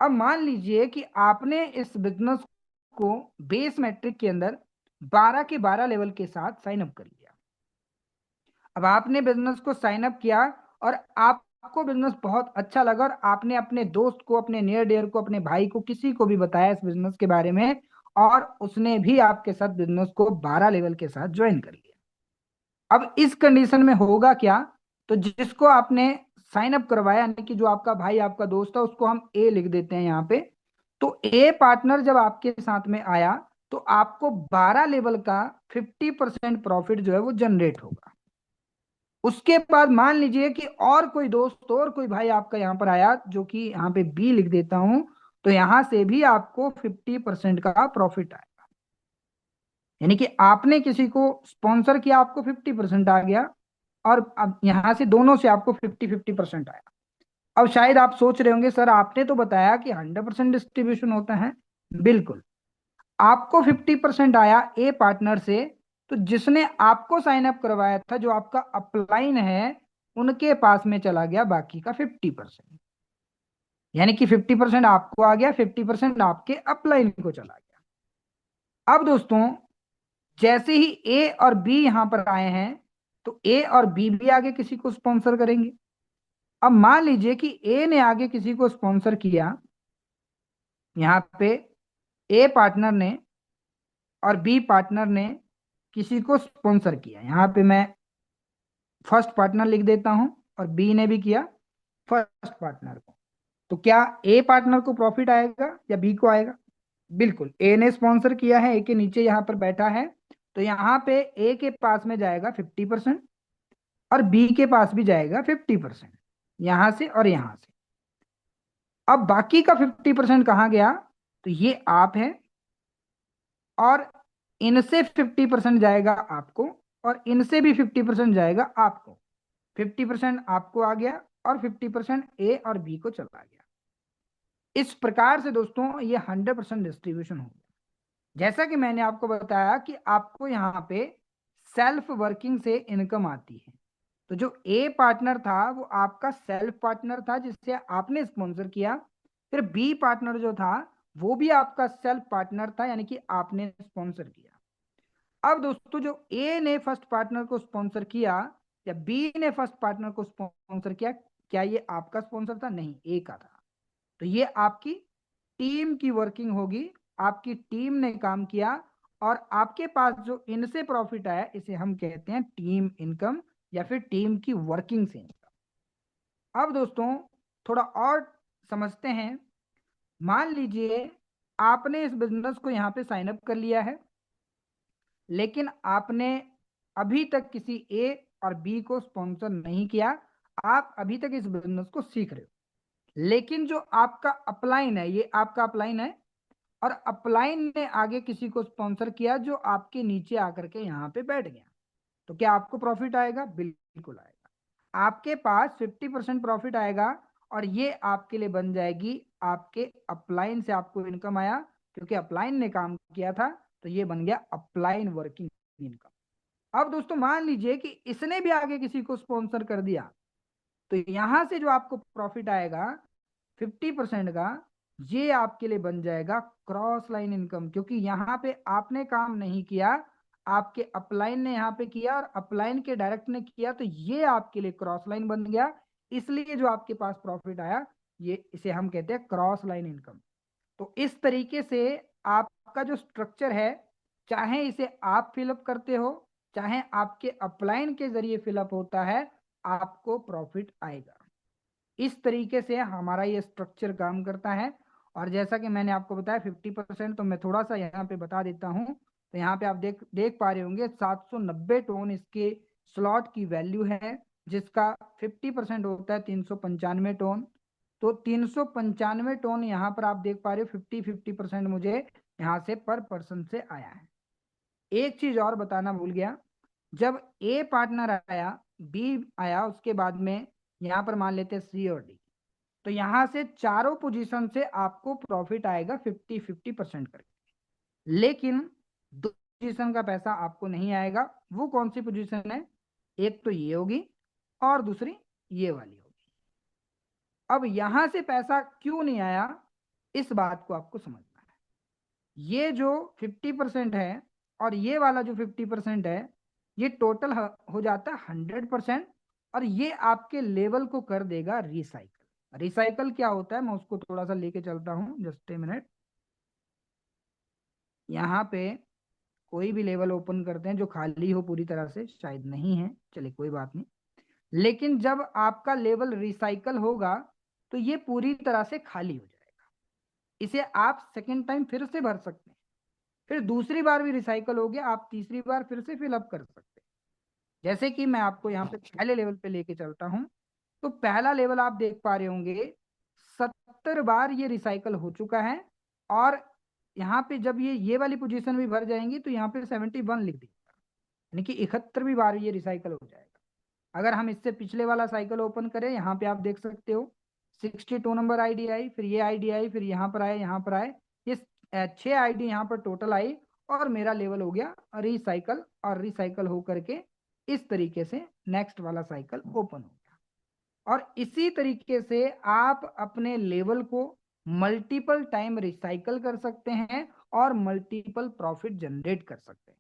अब मान लीजिए कि आपने इस बिजनेस को बेस मैट्रिक के अंदर 12 के 12 लेवल के साथ साइन अप कर लिया। अब आपने बिजनेस को साइन अप किया, और आपको बिजनेस बहुत अच्छा लगा, और आपने अपने दोस्त को, अपने नियर डियर को, अपने भाई को, किसी को भी बताया इस बिजनेस के बारे में, और उसने भी आपके साथ बिजनेस को 12 लेवल के साथ ज्वाइन कर लिया। अब इस कंडीशन में होगा क्या, तो जिसको आपने साइन अप करवाया, यानी कि जो आपका भाई, आपका दोस्त है, उसको हम ए लिख देते हैं यहाँ पे। तो ए पार्टनर जब आपके साथ में आया, तो आपको 12 लेवल का 50% प्रॉफिट जो है वो जनरेट होगा। उसके बाद मान लीजिए कि और कोई दोस्त और कोई भाई आपका यहाँ पर आया, जो कि यहाँ पे बी लिख देता हूं, तो यहां से भी आपको 50% का प्रॉफिट आएगा। यानी कि आपने किसी को स्पॉन्सर किया, आपको 50% आ गया, और अब यहां से दोनों से आपको 50-50% आया। अब शायद आप सोच रहे होंगे, सर आपने तो बताया कि 100% डिस्ट्रीब्यूशन होता है। बिल्कुल, आपको 50% आया ए पार्टनर से, तो जिसने आपको साइन अप करवाया था, जो आपका अपलाइन है, उनके पास में चला गया बाकी का 50%। यानी कि 50% आपको आ गया, 50% आपके अपलाइन को चला गया। अब दोस्तों, जैसे ही ए और बी यहां पर आए हैं, तो ए और बी भी आगे किसी को स्पॉन्सर करेंगे। अब मान लीजिए कि ए ने आगे किसी को स्पॉन्सर किया, यहां पे ए पार्टनर ने और बी पार्टनर ने किसी को स्पॉन्सर किया। यहां पे मैं फर्स्ट पार्टनर लिख देता हूं, और बी ने भी किया फर्स्ट पार्टनर को। तो क्या ए पार्टनर को प्रॉफिट आएगा या बी को आएगा? बिल्कुल, ए ने स्पॉन्सर किया है, ए के नीचे यहां पर बैठा है, तो यहां पे ए के पास में जाएगा 50%, और बी के पास भी जाएगा 50%, यहां से और यहां से। अब बाकी का 50% कहां गया, तो ये आप है, और इनसे 50% जाएगा आपको, और इनसे भी 50% जाएगा आपको। 50% आपको आ गया, और 50% ए और बी को चला गया। इस प्रकार से दोस्तों ये 100% डिस्ट्रीब्यूशन हो गया। जैसा कि मैंने आपको बताया कि आपको यहाँ पे सेल्फ वर्किंग से इनकम आती है, तो जो ए पार्टनर था वो आपका सेल्फ पार्टनर था, जिससे आपने स्पॉन्सर किया। फिर बी पार्टनर जो था वो भी आपका सेल्फ पार्टनर था, यानी कि आपने स्पॉन्सर किया। अब दोस्तों, जो ए ने फर्स्ट पार्टनर को स्पॉन्सर किया, या बी ने फर्स्ट पार्टनर को स्पॉन्सर किया, क्या ये आपका स्पॉन्सर था? नहीं, ए का था। तो ये आपकी टीम की वर्किंग होगी, आपकी टीम ने काम किया, और आपके पास जो इनसे प्रॉफिट आया इसे हम कहते हैं टीम इनकम या फिर टीम की वर्किंग से इनकम। अब दोस्तों थोड़ा और समझते हैं। मान लीजिए आपने इस बिजनेस को यहाँ पे साइन अप कर लिया है, लेकिन आपने अभी तक किसी ए और बी को स्पॉन्सर नहीं किया, आप अभी तक इस बिजनेस को सीख रहे हो। लेकिन जो आपका अपलाइन है, ये आपका अपलाइन है, और अपलाइन ने आगे किसी को स्पॉन्सर किया जो आपके नीचे आकर के यहाँ पे बैठ गया, तो क्या आपको प्रॉफिट आएगा? बिल्कुल आएगा। आपके पास 50% प्रॉफिट आएगा, और ये आपके लिए बन जाएगी आपके अपलाइन से आपको इनकम आया, क्योंकि अपलाइन ने काम किया था, तो ये बन गया अपलाइन वर्किंग इनकम। अब दोस्तों मान लीजिए कि इसने भी आगे किसी को स्पॉन्सर कर दिया, तो यहां से जो आपको प्रॉफिट आएगा 50% का, ये आपके लिए बन जाएगा क्रॉस लाइन इनकम, क्योंकि यहाँ पे आपने काम नहीं किया, आपके अपलाइन ने यहाँ पे किया, और अपलाइन के डायरेक्ट ने किया, तो ये आपके लिए क्रॉस लाइन बन गया। इसलिए जो आपके पास प्रॉफिट आया, ये इसे हम कहते हैं क्रॉस लाइन इनकम। तो इस तरीके से आपका जो स्ट्रक्चर है, चाहे इसे आप फिलअप करते हो, चाहे आपके अपलाइन के जरिए फिलअप होता है, आपको प्रॉफिट आएगा। इस तरीके से हमारा ये स्ट्रक्चर काम करता है। और जैसा कि मैंने आपको बताया 50%, तो मैं थोड़ा सा यहाँ पे बता देता हूँ। तो यहाँ पे आप देख पा रहे होंगे 790 टोन इसके स्लॉट की वैल्यू है, जिसका 50% होता है 395 टोन। तो 395 टोन यहाँ पर आप देख पा रहे हो, 50% मुझे यहाँ से पर पर्सन से आया है। एक चीज और बताना भूल गया, जब ए पार्टनर आया, बी आया, उसके बाद में यहाँ पर मान लेते हैं सी और डी, तो यहाँ से चारों पोजीशन से आपको प्रॉफिट आएगा 50-50% करके। लेकिन दो पोजीशन का पैसा आपको नहीं आएगा। वो कौन सी पोजीशन है? एक तो ये होगी, और दूसरी ये वाली होगी। अब यहां से पैसा क्यों नहीं आया, इस बात को आपको समझना है। ये जो 50% है और ये वाला जो 50% है, ये टोटल हो जाता है 100%, और ये आपके लेवल को कर देगा रिसाइकल। रिसाइकल क्या होता है, मैं उसको थोड़ा सा लेके चलता हूँ, जस्ट ए मिनट। यहाँ पे कोई भी लेवल ओपन करते हैं जो खाली हो पूरी तरह से, शायद नहीं है, चलिए कोई बात नहीं। लेकिन जब आपका लेवल रिसाइकल होगा, तो ये पूरी तरह से खाली हो जाएगा। इसे आप सेकेंड टाइम फिर से भर सकते हैं, फिर दूसरी बार भी रिसाइकल हो गया, आप तीसरी बार फिर से फिलअप कर सकते हैं। जैसे कि मैं आपको यहाँ पे पहले लेवल पे लेके चलता हूँ, तो पहला लेवल आप देख पा रहे होंगे 70 बार ये रिसाइकल हो चुका है, और यहाँ पे जब ये वाली पोजीशन भी भर जाएंगी, तो यहाँ पे 71 लिख देगा, यानी कि 71वीं बार ये रिसाइकल हो जाएगा। अगर हम इससे पिछले वाला साइकिल ओपन करें, यहाँ पे आप देख सकते हो 62 नंबर आईडी आई, फिर ये आईडी आई, फिर यहाँ पर आए, यहाँ पर आए, ये 6 आईडी यहाँ पर टोटल आई, और मेरा लेवल हो गया रिसाइकल, और रिसाइकल हो करके इस तरीके से नेक्स्ट वाला साइकिल ओपन हो गया। और इसी तरीके से आप अपने लेवल को मल्टीपल टाइम रिसाइकल कर सकते हैं और मल्टीपल प्रॉफिट जनरेट कर सकते हैं।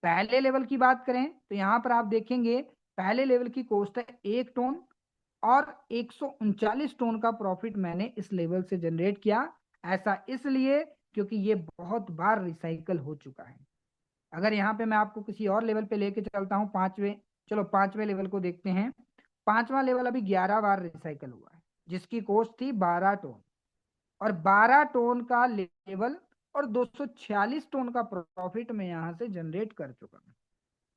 पहले लेवल की बात करें, तो यहाँ पर आप देखेंगे पहले लेवल की कॉस्ट है 1 टोन, और 139 टोन का प्रॉफिट मैंने इस लेवल से जनरेट किया। ऐसा इसलिए क्योंकि ये बहुत बार रिसाइकल हो चुका है। अगर यहाँ पे मैं आपको किसी और लेवल पे लेके चलता हूँ, पांचवें लेवल को देखते हैं। पांचवा लेवल अभी 11 बार रिसाइकल हुआ है, जिसकी कॉस्ट थी 12 टोन, और 12 टोन का लेवल और 246 टोन का प्रॉफिट मैं यहाँ से जनरेट कर चुका हूँ।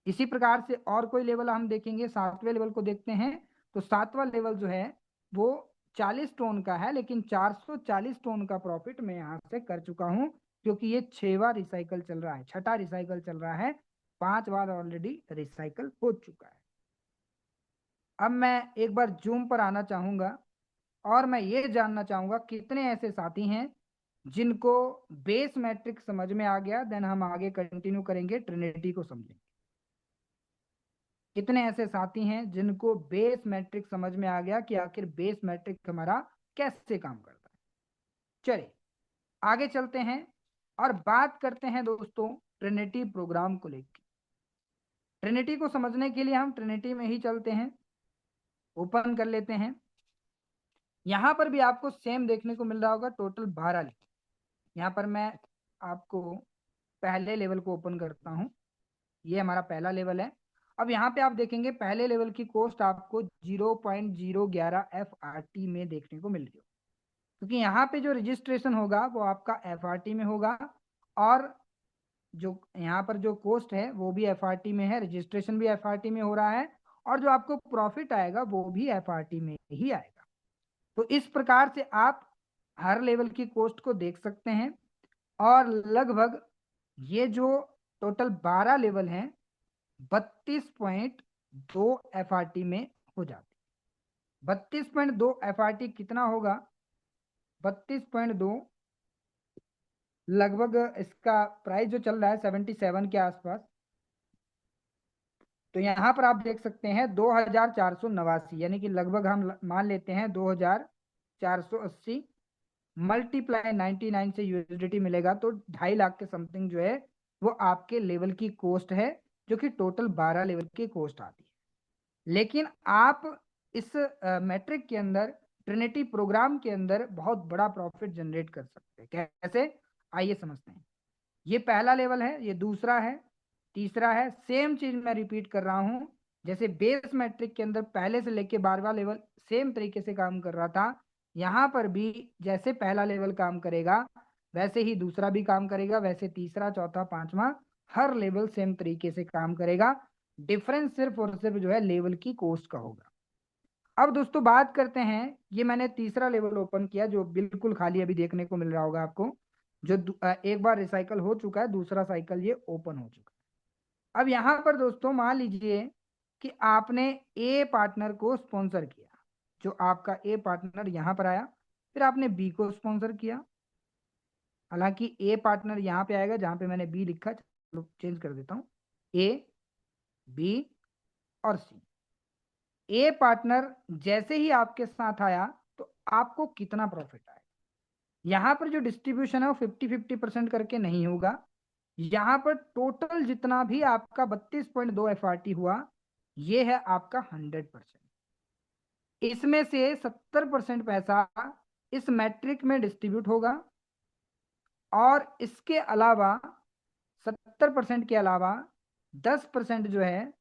इसी प्रकार से और कोई लेवल हम देखेंगे, 7वें लेवल को देखते हैं। तो 7वां लेवल जो है वो 40 टोन का है, लेकिन 440 टोन का प्रॉफिट मैं यहाँ से कर चुका हूँ, क्योंकि ये 6वां रिसाइकल चल रहा है, 6ठा रिसाइकल चल रहा है, 5 बार ऑलरेडी रिसाइकल हो चुका है। अब मैं एक बार जूम पर आना चाहूंगा, और मैं ये जानना चाहूंगा कितने ऐसे साथी हैं जिनको बेस मैट्रिक समझ में आ गया। देन हम आगे कंटिन्यू करेंगे, ट्रिनिटी को समझेंगे। कितने ऐसे साथी हैं जिनको बेस मैट्रिक समझ में आ गया कि आखिर बेस मैट्रिक हमारा कैसे काम करता है। चलिए आगे चलते हैं और बात करते हैं दोस्तों ट्रिनिटी प्रोग्राम को लेकर। ट्रिनिटी को समझने के लिए हम ट्रिनिटी में ही चलते हैं, ओपन कर लेते हैं। यहां पर भी आपको सेम देखने को मिल रहा होगा, टोटल 12 लिख। यहाँ पर मैं आपको पहले लेवल को ओपन करता हूं। ये हमारा पहला लेवल है। अब यहाँ पे आप देखेंगे पहले लेवल की कॉस्ट आपको 0.011 FRT में देखने को मिल रही है, क्योंकि यहाँ पे जो रजिस्ट्रेशन होगा वो आपका FRT में होगा, और जो यहाँ पर जो कॉस्ट है वो भी FRT में है, रजिस्ट्रेशन भी FRT में हो रहा है, और जो आपको प्रॉफिट आएगा वो भी FRT में ही आएगा। तो इस प्रकार से आप हर लेवल की कॉस्ट को देख सकते हैं, और लगभग ये जो टोटल 12 लेवल हैं 32.2 FRT में हो जाते हैं। 32.2 FRT कितना होगा? 32.2 लगभग इसका प्राइस जो चल रहा है 77 के आसपास। तो यहाँ पर आप देख सकते हैं 2489, यानी कि लगभग हम मान लेते हैं 2480 मल्टीप्लाई 99 से यूएसडीटी मिलेगा, तो 2.5 लाख के समथिंग जो है वो आपके लेवल की कॉस्ट है, जो कि टोटल 12 लेवल की कॉस्ट आती है। लेकिन आप इस मैट्रिक के अंदर, ट्रिनिटी प्रोग्राम के अंदर बहुत बड़ा प्रॉफिट जनरेट कर सकते हैं। कैसे? आइए समझते हैं। ये पहला लेवल है, ये दूसरा है, तीसरा है। सेम चीज मैं रिपीट कर रहा हूं, जैसे बेस मैट्रिक के अंदर पहले से लेके 12वां लेवल सेम तरीके से काम कर रहा था, यहाँ पर भी जैसे पहला लेवल काम करेगा वैसे ही दूसरा भी काम करेगा, वैसे तीसरा, चौथा, पांचवा हर लेवल सेम तरीके से काम करेगा। डिफरेंस सिर्फ और सिर्फ जो है लेवल की कॉस्ट का होगा। अब दोस्तों बात करते हैं, ये मैंने तीसरा लेवल ओपन किया जो बिल्कुल खाली अभी देखने को मिल रहा होगा आपको, जो एक बार रिसाइकल हो चुका है, दूसरा साइकिल ये ओपन हो चुका है। अब यहाँ पर दोस्तों मान लीजिए कि आपने ए पार्टनर को स्पॉन्सर किया, जो आपका ए पार्टनर यहाँ पर आया, फिर आपने बी को स्पॉन्सर किया। हालांकि ए पार्टनर यहाँ पे आएगा जहां पे मैंने बी लिखा, चलो चेंज कर देता हूँ, ए, बी और सी। ए पार्टनर जैसे ही आपके साथ आया तो आपको कितना प्रॉफिट आएगा? यहाँ पर जो डिस्ट्रीब्यूशन है वो 50-50% करके नहीं होगा। यहाँ पर टोटल जितना भी आपका 32.2 FRT हुआ, ये है आपका 100%। इसमें से 70% पैसा इस मैट्रिक में डिस्ट्रीब्यूट होगा, और इसके अलावा 70% के अलावा 10% जो है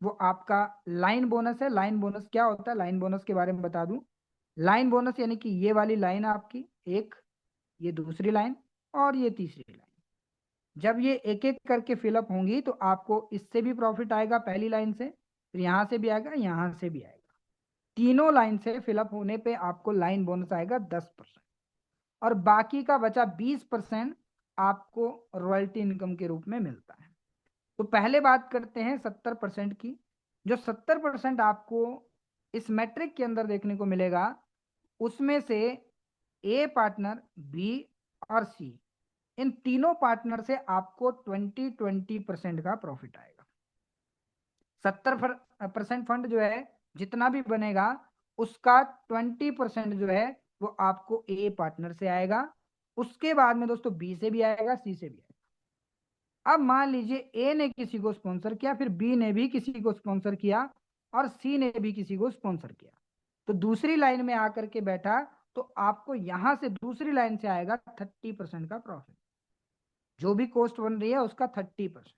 वो आपका लाइन बोनस है। लाइन बोनस क्या होता है? लाइन बोनस के बारे में बता दूं। लाइन बोनस यानी कि ये वाली लाइन आपकी एक, ये दूसरी लाइन और ये तीसरी लाइन, जब ये एक एक करके फिलअप होंगी तो आपको इससे भी प्रॉफिट आएगा पहली लाइन से, फिर यहां से भी आएगा, यहां से भी आएगा। तीनों लाइन से फिलअप होने पे आपको लाइन बोनस आएगा 10%, और बाकी का बचा 20% आपको रॉयल्टी इनकम के रूप में मिलता है। तो पहले बात करते हैं 70% की। जो 70% आपको इस मैट्रिक के अंदर देखने को मिलेगा, उसमें से ए पार्टनर, बी और सी, इन तीनों पार्टनर से आपको 20% का प्रॉफिट आएगा। 70% फंड जो है जितना भी बनेगा उसका 20% जो है वो आपको ए पार्टनर से आएगा। उसके बाद में दोस्तों बी से भी आएगा, सी से भी आएगा। अब मान लीजिए ए ने किसी को स्पॉन्सर किया, फिर बी ने भी किसी को स्पॉन्सर किया, और सी ने भी किसी को स्पॉन्सर किया, तो दूसरी लाइन में आकर के बैठा, तो आपको यहां से दूसरी लाइन से आएगा 30% का प्रॉफिट। जो भी कॉस्ट बन रही है उसका 30%।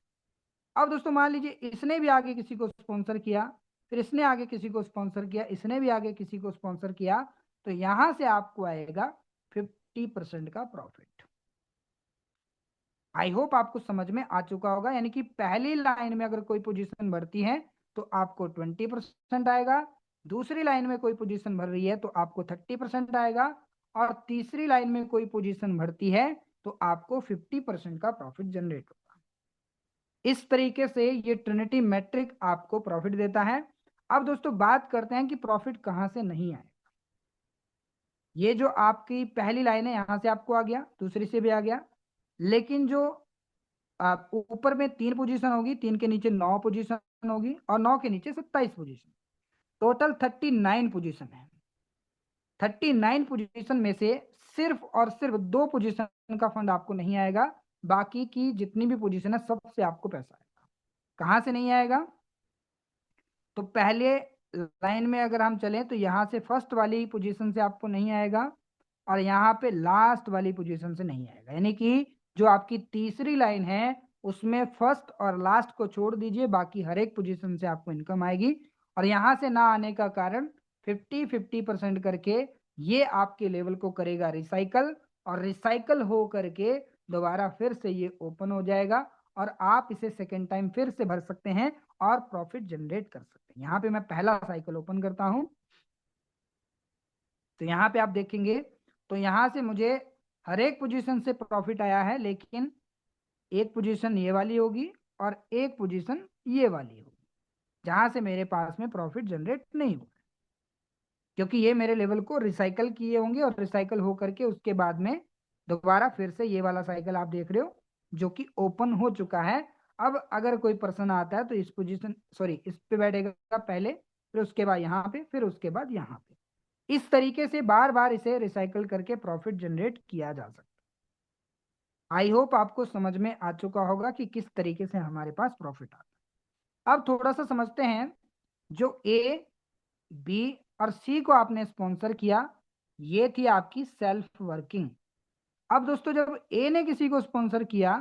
अब दोस्तों मान लीजिए इसने भी आगे किसी को स्पॉन्सर किया, फिर इसने आगे किसी को स्पॉन्सर किया, इसने भी आगे किसी को स्पॉन्सर किया, तो यहां से आपको आएगा 50% का प्रॉफिट। आई होप आपको समझ में आ चुका होगा। यानी कि पहली लाइन में अगर कोई पोजीशन भरती है तो आपको 20% आएगा, दूसरी लाइन में कोई पोजीशन भर रही है तो आपको 30% आएगा, और तीसरी लाइन में कोई पोजीशन भरती है तो आपको 50% का प्रॉफिट जनरेट होगा। इस तरीके से ये ट्रिनिटी मैट्रिक आपको प्रॉफिट देता है। अब दोस्तों बात करते हैं कि प्रॉफिट कहां से नहीं आएगा। ये जो आपकी पहली लाइन है यहां से आपको आ गया, दूसरी से भी आ गया, लेकिन जो ऊपर में 3 पोजीशन होगी, 3 के नीचे 9 पोजीशन होगी, और 9 के नीचे 27 पोजीशन, टोटल 39 पोजीशन है। 39 पोजीशन में से सिर्फ और सिर्फ 2 पोजीशन का फंड आपको नहीं आएगा, बाकी की जितनी भी पोजीशन है सबसे आपको पैसा आएगा। कहां से नहीं आएगा? तो पहले लाइन में अगर हम चलें तो यहां से फर्स्ट वाली पोजीशन से आपको नहीं आएगा, और यहाँ पे लास्ट वाली पोजीशन से नहीं आएगा। यानी कि जो आपकी तीसरी लाइन है उसमें फर्स्ट और लास्ट को छोड़ दीजिए, बाकी हर एक पोजीशन से आपको इनकम आएगी। और यहां से ना आने का कारण 50-50% करके ये आपके लेवल को करेगा रिसाइकल, और रिसाइकल हो करके दोबारा फिर से ये ओपन हो जाएगा और आप इसे सेकेंड टाइम फिर से भर सकते हैं और प्रॉफिट जनरेट कर सकते हैं। यहाँ पे मैं पहला साइकिल ओपन करता हूं, तो यहाँ पे आप देखेंगे तो यहाँ से मुझे हर एक पोजीशन से प्रॉफिट आया है, लेकिन एक पोजीशन ये वाली होगी और एक पोजीशन ये वाली होगी जहां से मेरे पास में प्रॉफिट जनरेट नहीं हुआ, क्योंकि ये मेरे लेवल को रिसाइकल किए होंगे और रिसाइकल हो करके उसके बाद में दोबारा फिर से ये वाला साइकिल आप देख रहे हो जो कि ओपन हो चुका है। अब अगर कोई पर्सन आता है तो इस पोजीशन सॉरी इस पे बैठेगा पहले, फिर उसके बाद यहाँ पे, फिर उसके बाद यहाँ पे। इस तरीके से बार बार इसे रिसाइकल करके प्रॉफिट जनरेट किया जा सकता है। आई होप आपको समझ में आ चुका होगा कि किस तरीके से हमारे पास प्रॉफिट आता है। अब थोड़ा सा समझते हैं, जो ए बी और सी को आपने स्पॉन्सर किया, ये थी आपकी सेल्फ वर्किंग। अब दोस्तों जब ए ने किसी को स्पॉन्सर किया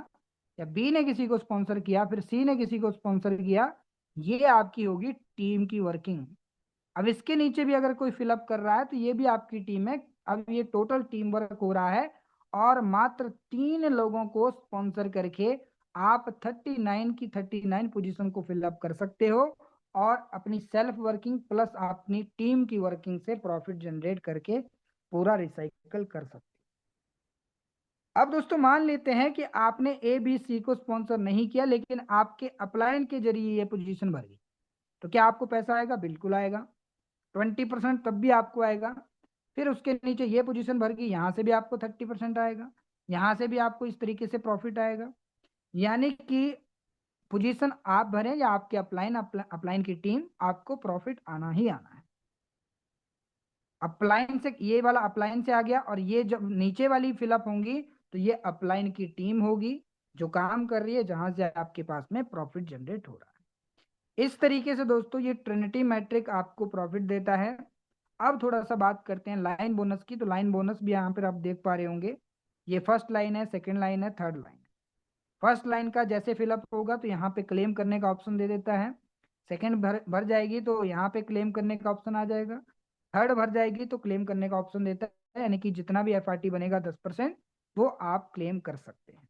या बी ने किसी को स्पॉन्सर किया फिर सी ने किसी को स्पॉन्सर किया, ये आपकी होगी टीम की वर्किंग। अब इसके नीचे भी अगर कोई फिलअप कर रहा है तो ये भी आपकी टीम है। अब ये टोटल टीम वर्क हो रहा है और मात्र 3 लोगों को स्पॉन्सर करके आप 39 की 39 पोजीशन को फिलअप कर सकते हो और अपनी सेल्फ वर्किंग प्लस अपनी टीम की वर्किंग से प्रॉफिट जनरेट करके पूरा रिसाइकल कर सकते हो। अब दोस्तों मान लेते हैं कि आपने ए बी सी को स्पॉन्सर नहीं किया, लेकिन आपके अपलाइन के जरिए ये पोजीशन भर गई, तो क्या आपको पैसा आएगा? बिल्कुल आएगा। 20% तब भी आपको आएगा। फिर उसके नीचे ये पोजीशन भर गई, यहाँ से भी आपको 30% आएगा, यहाँ से भी आपको इस तरीके से प्रॉफिट आएगा। यानी कि पोजीशन आप भरें या आपके अपलाइन की टीम, आपको प्रॉफिट आना ही आना है। अपलाइन से ये वाला अपलाइन से आ गया और ये जब नीचे वाली फिलअप होंगी तो ये अपलाइन की टीम होगी जो काम कर रही है, जहां से आपके पास में प्रॉफिट जनरेट हो रहा है। इस तरीके से दोस्तों ये ट्रिनिटी मैट्रिक आपको प्रॉफिट देता है। अब थोड़ा सा बात करते हैं लाइन बोनस की। तो लाइन बोनस भी यहाँ पर आप देख पा रहे होंगे, ये फर्स्ट लाइन है, सेकेंड लाइन है, थर्ड लाइन। फर्स्ट लाइन का जैसे फिलअप होगा तो यहाँ पे क्लेम करने का ऑप्शन दे देता है। सेकेंड भर जाएगी तो यहाँ पे क्लेम करने का ऑप्शन आ जाएगा। थर्ड भर जाएगी तो क्लेम करने का ऑप्शन देता है, यानी कि जितना भी एफआरटी बनेगा 10% वो आप क्लेम कर सकते हैं।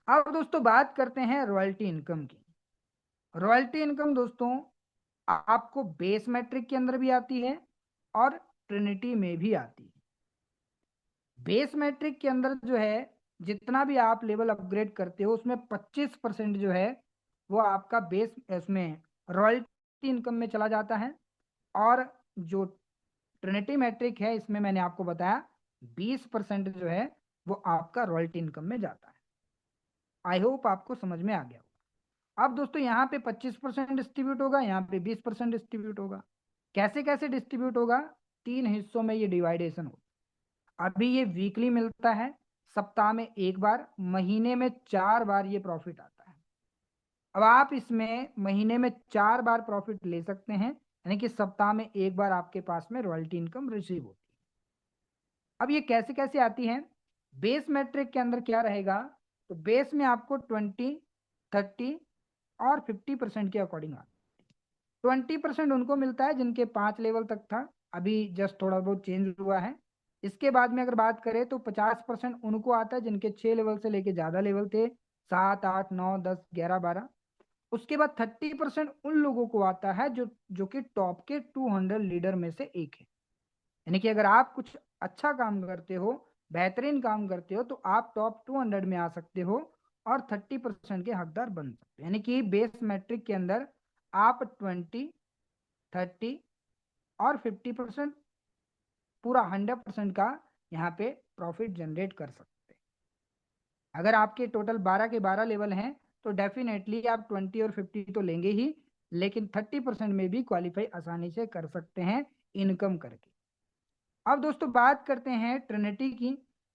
अब दोस्तों बात करते हैं रॉयल्टी इनकम की। रॉयल्टी इनकम दोस्तों आपको बेस मैट्रिक के अंदर भी आती है और ट्रिनिटी में भी आती है। बेस मैट्रिक के अंदर जो है जितना भी आप लेवल अपग्रेड करते हो उसमें 25% जो है वो आपका बेस उसमें रॉयल्टी इनकम में चला जाता है, और जो ट्रिनिटी मैट्रिक है इसमें मैंने आपको बताया 20% जो है वो आपका रॉयल्टी इनकम में जाता है। आई होप आपको समझ में आ गया होगा। अब दोस्तों यहाँ पे 25% डिस्ट्रीब्यूट होगा, यहाँ पे 20% डिस्ट्रीब्यूट होगा। कैसे कैसे डिस्ट्रीब्यूट होगा? 3 हिस्सों में ये डिवाइडेशन होगा। अभी ये वीकली मिलता है, सप्ताह में 1 बार, महीने में 4 बार ये प्रॉफिट आता है। अब आप इसमें महीने में 4 बार प्रॉफिट ले सकते हैं, यानी कि सप्ताह में 1 बार आपके पास में रॉयल्टी इनकम रिसीव होती है। अब ये कैसे कैसे आती है? बेस मैट्रिक के अंदर क्या रहेगा, तो बेस में आपको 20, 30 और 50% के अकॉर्डिंग आता है। 20% उनको मिलता है जिनके 5 लेवल तक था, अभी जस्ट थोड़ा बहुत चेंज हुआ है। इसके बाद में अगर बात करें तो 50% उनको आता है जिनके 6 लेवल से लेके ज्यादा लेवल थे, 7, 8, 9, 10, 11, 12। उसके बाद 30% उन लोगों को आता है जो कि टॉप के 200 लीडर में से एक है। यानी कि अगर आप कुछ अच्छा काम करते हो, बेहतरीन काम करते हो, तो आप टॉप 200 में आ सकते हो और 30% के हकदार बन सकते हो। यानी कि बेस मैट्रिक के अंदर आप 20, 30 और 50% पूरा 100% का यहाँ पे प्रॉफिट जनरेट कर सकते हैं। अगर आपके टोटल 12 के 12 लेवल हैं तो डेफिनेटली आप 20 और 50 तो लेंगे ही, लेकिन 30% में भी क्वालिफाई आसानी से कर सकते हैं इनकम करके। अब दोस्तों बात करते हैं ट्रिनिटी की।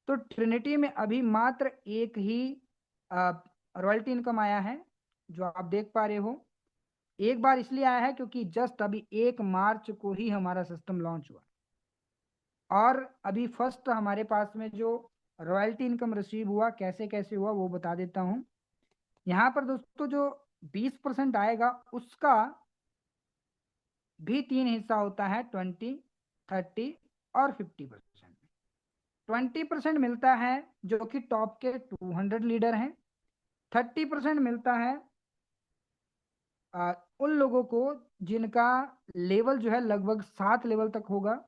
तो ट्रिनिटी में अभी मात्र एक ही रॉयल्टी इनकम आया है जो आप देख पा रहे हो। एक बार इसलिए आया है क्योंकि जस्ट अभी 1 मार्च को ही हमारा सिस्टम लॉन्च हुआ, और अभी फर्स्ट हमारे पास में जो रॉयल्टी इनकम रिसीव हुआ, कैसे कैसे हुआ वो बता देता हूं। यहाँ पर दोस्तों जो 20% आएगा उसका भी 3 हिस्सा होता है, 20, 30 और 50%। 20% मिलता है जो कि टॉप के 200 लीडर हैं। 30% मिलता है उन लोगों को जिनका लेवल जो है लगभग 7 लेवल तक होगा,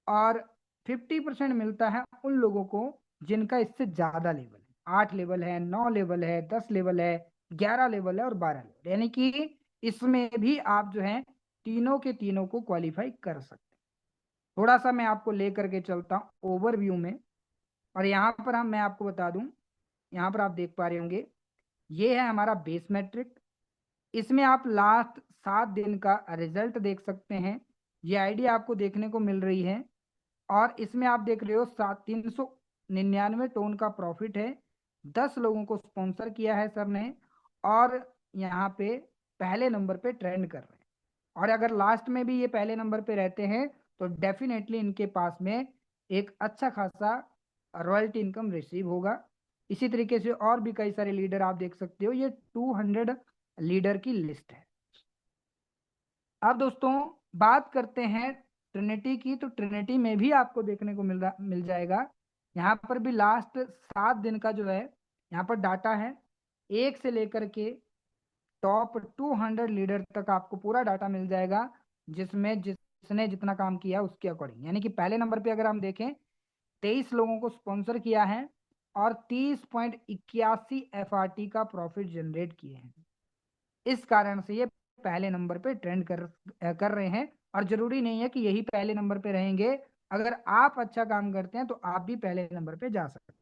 और 50% मिलता है उन लोगों को जिनका इससे ज्यादा लेवल है, 8 लेवल है, 9 लेवल है, 10 लेवल है, 11 लेवल है और 12 लेवल, यानी कि इसमें भी आप जो है तीनों के तीनों को क्वालिफाई कर सकते हैं। थोड़ा सा मैं आपको लेकर के चलता हूँ ओवरव्यू में, और यहाँ पर मैं आपको बता दूं, यहाँ पर आप देख पा रहे होंगे ये है हमारा बेस मैट्रिक। इसमें आप लास्ट 7 दिन का रिजल्ट देख सकते हैं, ये आईडी आपको देखने को मिल रही है, और इसमें आप देख रहे हो 399 टोन का प्रॉफिट है। 10 लोगों को स्पॉन्सर किया है सर ने, और यहाँ पे पहले नंबर पे ट्रेंड कर रहे हैं, और अगर लास्ट में भी ये पहले नंबर पे रहते हैं तो डेफिनेटली इनके पास में एक अच्छा खासा रॉयल्टी इनकम रिसीव होगा। इसी तरीके से और भी कई सारे लीडर आप देख सकते हो, ये 200 लीडर की लिस्ट है। अब दोस्तों बात करते हैं ट्रिनिटी की, तो ट्रिनिटी में भी आपको देखने को मिल जाएगा। यहाँ पर भी लास्ट 7 दिन का जो है यहाँ पर डाटा है, 1 से लेकर के टॉप 200 लीडर तक आपको पूरा डाटा मिल जाएगा, जिसमें जिसने जितना काम किया उसके अकॉर्डिंग। यानी कि पहले नंबर पे अगर हम देखें 23 लोगों को स्पॉन्सर किया है और 30.81 FRT का प्रॉफिट जनरेट किए हैं। इस कारण से ये पहले नंबर पे ट्रेंड कर रहे हैं, और जरूरी नहीं है कि यही पहले नंबर पे रहेंगे। अगर आप अच्छा काम करते हैं तो आप भी पहले नंबर पे जा सकते हैं।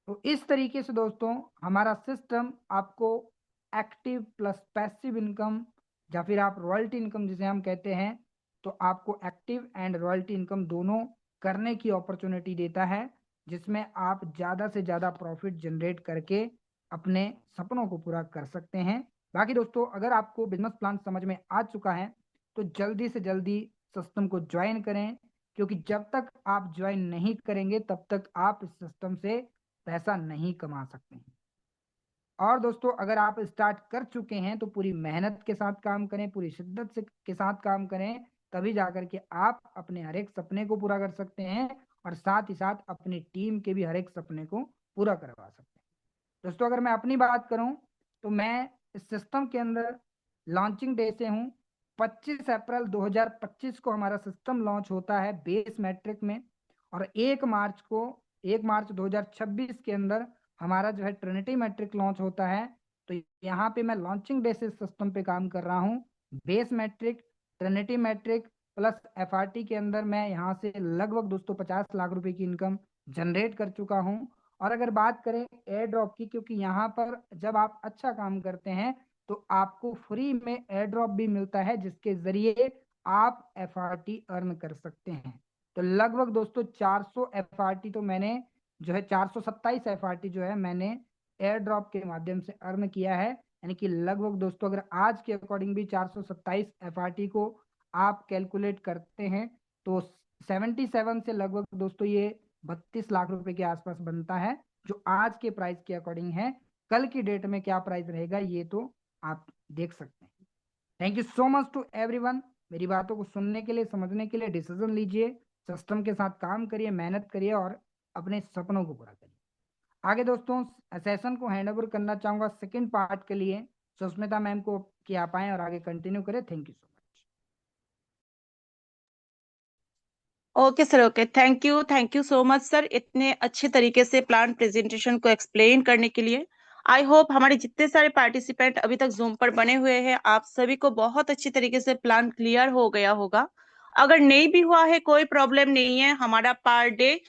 तो इस तरीके से दोस्तों हमारा सिस्टम आपको एक्टिव प्लस पैसिव इनकम, या फिर आप रॉयल्टी इनकम जिसे हम कहते हैं, तो आपको एक्टिव एंड रॉयल्टी इनकम दोनों करने की अपॉर्चुनिटी देता है, जिसमें आप ज़्यादा से ज़्यादा प्रॉफिट जनरेट करके अपने सपनों को पूरा कर सकते हैं। बाकी दोस्तों अगर आपको बिजनेस प्लान समझ में आ चुका है तो जल्दी से जल्दी सिस्टम को ज्वाइन करें, क्योंकि जब तक आप ज्वाइन नहीं करेंगे तब तक आप इस सिस्टम से पैसा नहीं कमा सकते हैं। और दोस्तों अगर आप स्टार्ट कर चुके हैं तो पूरी मेहनत के साथ काम करें, पूरी शिद्दत से के साथ काम करें, तभी जाकर के आप अपने हर एक सपने को पूरा कर सकते हैं, और साथ ही साथ अपनी टीम के भी हर एक सपने को पूरा करवा सकते हैं। दोस्तों अगर मैं अपनी बात करूं तो मैं इस सिस्टम के अंदर लॉन्चिंग डे से हूं। 25 अप्रैल 2025 को हमारा सिस्टम लॉन्च होता है बेस मैट्रिक में, और 1 मार्च 2026 के अंदर हमारा जो है ट्रिनिटी मैट्रिक लॉन्च होता है। तो यहाँ पे मैं लॉन्चिंग डे से सिस्टम पे काम कर रहा हूँ। Base metric, trinity metric plus FRT के अंदर मैं यहाँ से लगभग दोस्तों 50 लाख रुपए की इनकम जनरेट कर चुका हूँ। और अगर बात करें एयर ड्रॉप की, क्योंकि यहाँ पर जब आप अच्छा काम करते हैं तो आपको फ्री में एयर ड्रॉप भी मिलता है, जिसके जरिए आप FRT अर्न कर सकते हैं। तो लगभग दोस्तों 400 FRT तो मैंने जो है 427 FRT जो है मैंने एयर ड्रॉप के माध्यम से अर्न किया है। यानी कि लगभग दोस्तों अगर आज के अकॉर्डिंग भी 427 FRT को आप कैलकुलेट करते हैं तो 77 से लगभग दोस्तों ये 32 लाख रुपए के आसपास बनता है, जो आज के प्राइस के अकॉर्डिंग है। कल की डेट में क्या प्राइस रहेगा ये तो आप देख सकते हैं। Thank you so much to everyone, मेरी बातों को सुनने के लिए, समझने के लिए। डिसीजन लीजिए, सिस्टम के साथ काम करिए, मेहनत करिए और अपने सपनों को पूरा करिए। आगे दोस्तों सेशन को हैंड ओवर करना चाहूंगा सेकंड पार्ट के लिए सुष्मिता मैम को, कि आप आए और आगे कंटिन्यू करें। Thank you so much. Okay sir, okay, thank you so much sir, इतने अच्छे तरीके से प्लान प्रेजेंटेशन को एक्सप्लेन करने के लिए। आई होप हमारे जितने सारे पार्टिसिपेंट अभी तक जूम पर बने हुए हैं, आप सभी को बहुत अच्छी तरीके से प्लान क्लियर हो गया होगा। अगर नहीं भी हुआ है कोई प्रॉब्लम नहीं है, हमारा पर डे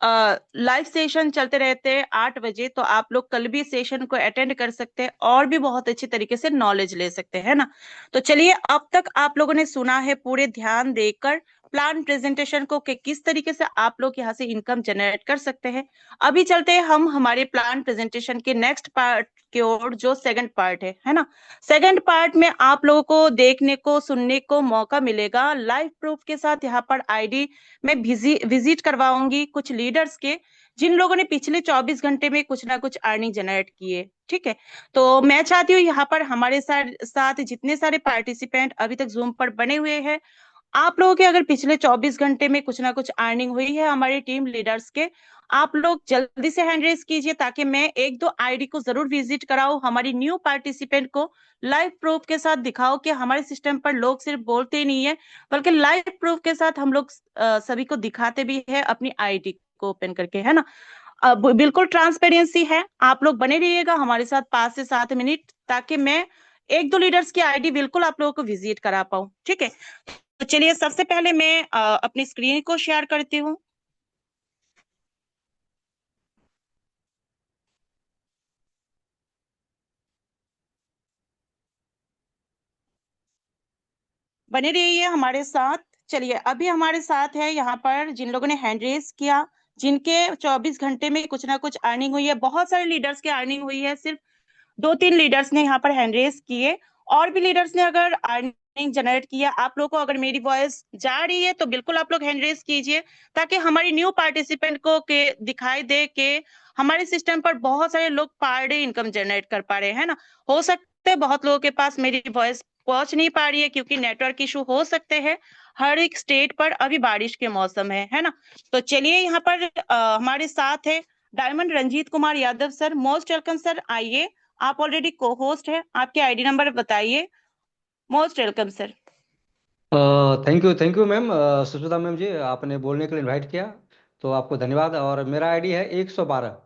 लाइव सेशन चलते रहते हैं 8 बजे, तो आप लोग कल भी सेशन को अटेंड कर सकते हैं और भी बहुत अच्छी तरीके से नॉलेज ले सकते हैं ना। तो चलिए, अब तक आप लोगों ने सुना है, पूरे ध्यान देकर प्लान प्रेजेंटेशन को कि किस तरीके से आप लोग यहाँ से इनकम जनरेट कर सकते हैं। अभी चलते हैं हम हमारे प्लान प्रेजेंटेशन के नेक्स्ट पार्ट की ओर, जो सेकंड पार्ट है ना। सेकंड पार्ट में आप लोगों को देखने को सुनने को मौका मिलेगा लाइव प्रूफ के साथ। यहाँ पर आईडी में विजिट करवाऊंगी कुछ लीडर्स के, जिन लोगों ने पिछले 24 घंटे में कुछ ना कुछ अर्निंग जनरेट किए। ठीक है, तो मैं चाहती हूँ यहाँ पर हमारे साथ जितने सारे पार्टिसिपेंट अभी तक जूम पर बने हुए हैं, आप लोगों के अगर पिछले 24 घंटे में कुछ ना कुछ अर्निंग हुई है हमारे टीम लीडर्स के, आप लोग जल्दी से हैंड रेस कीजिए, ताकि मैं एक दो आईडी को जरूर विजिट कराऊं, हमारी न्यू पार्टिसिपेंट को लाइव प्रूफ के साथ दिखाओ कि हमारे सिस्टम पर लोग सिर्फ बोलते ही नहीं है, बल्कि लाइव प्रूफ के साथ हम लोग सभी को दिखाते भी है अपनी आईडी को ओपन करके, है ना। अब बिल्कुल ट्रांसपेरेंसी है, आप लोग बने रहिएगा हमारे साथ 5 से 7 मिनट, ताकि मैं एक दो लीडर्स की आईडी बिल्कुल आप लोगों को विजिट करा पाऊं। ठीक है, तो चलिए सबसे पहले मैं अपनी स्क्रीन को शेयर करती हूँ। बने रहिए हमारे साथ। चलिए, अभी हमारे साथ है यहाँ पर जिन लोगों ने हैंड रेस किया, जिनके 24 घंटे में कुछ ना कुछ अर्निंग हुई है। बहुत सारे लीडर्स की अर्निंग हुई है, सिर्फ 2-3 लीडर्स ने यहाँ पर हैंड रेस किए। और भी लीडर्स ने अगर अर्निंग जनरेट किया, आप लोगों को अगर मेरी वॉइस जा रही है तो बिल्कुल आप लोग हैंड रेस कीजिए, ताकि हमारी न्यू पार्टिसिपेंट को के दिखाई दे कि हमारे सिस्टम पर बहुत सारे लोग पर डे इनकम जनरेट कर पा रहे हैं ना। हो सकता है बहुत लोगों के पास मेरी वॉइस पहुंच नहीं पा रही है, क्योंकि नेटवर्क इशू हो सकते हैं हर एक स्टेट पर, अभी बारिश के मौसम है ना। तो चलिए, यहाँ पर हमारे साथ है diamond Ranjit Kumar Yadav sir. Most welcome sir, आइए। आप ऑलरेडी को होस्ट है, आपके आईडी नंबर बताइए। Most welcome sir. Thank you ma'am. Sushmita ma'am ji, आपने बोलने के लिए इनवाइट किया तो आपको धन्यवाद। और मेरा आईडी है 112।